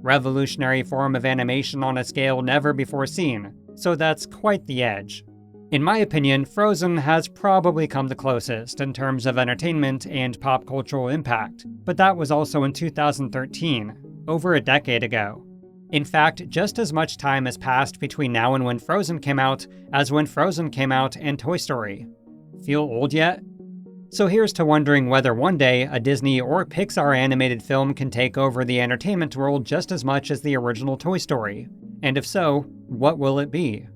revolutionary form of animation on a scale never before seen, so that's quite the edge. In my opinion, Frozen has probably come the closest in terms of entertainment and pop cultural impact, but that was also in 2013, over a decade ago. In fact, just as much time has passed between now and when Frozen came out as when Frozen came out and Toy Story. Feel old yet? So here's to wondering whether one day a Disney or Pixar animated film can take over the entertainment world just as much as the original Toy Story. And if so, what will it be?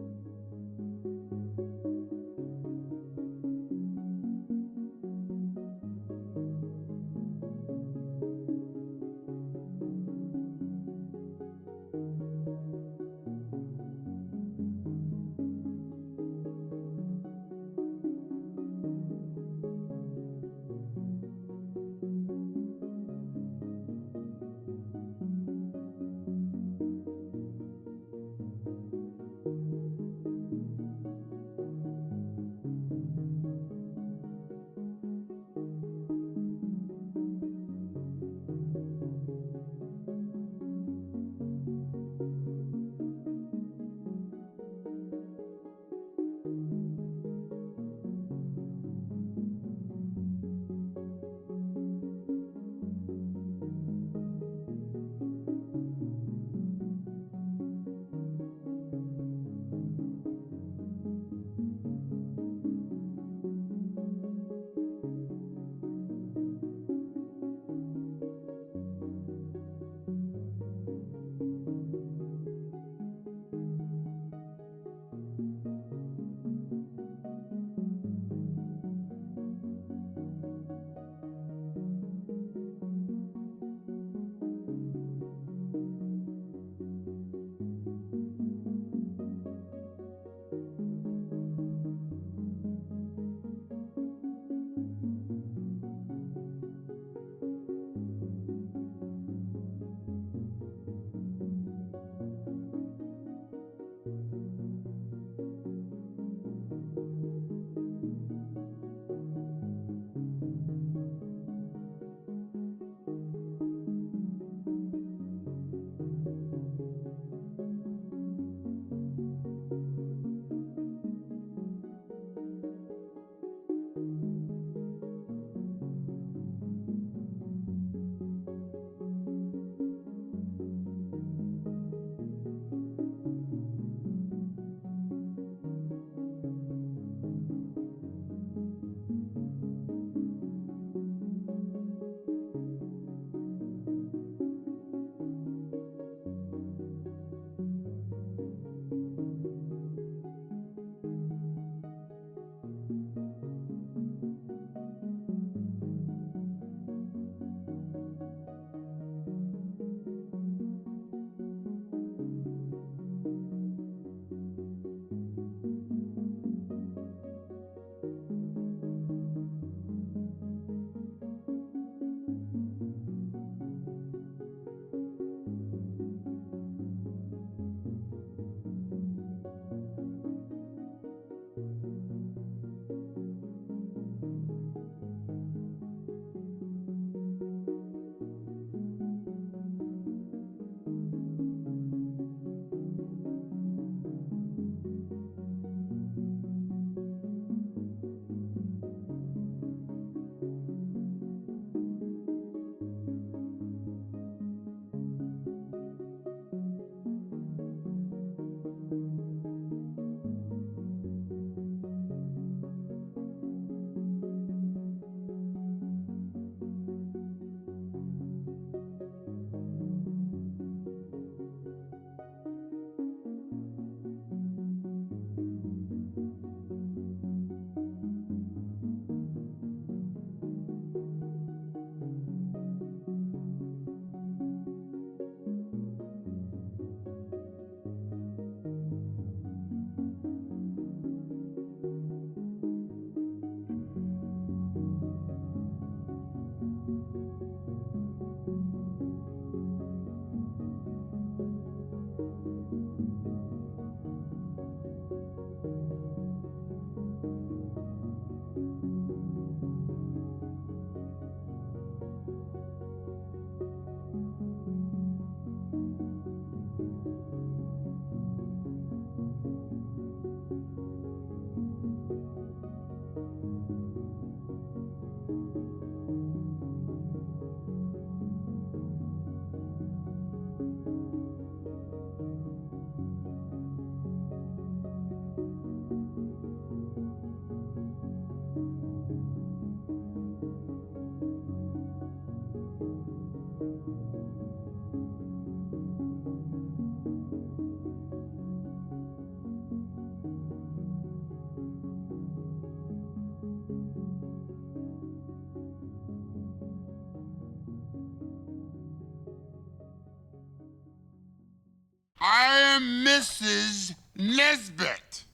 Dear Mrs. Nesbit.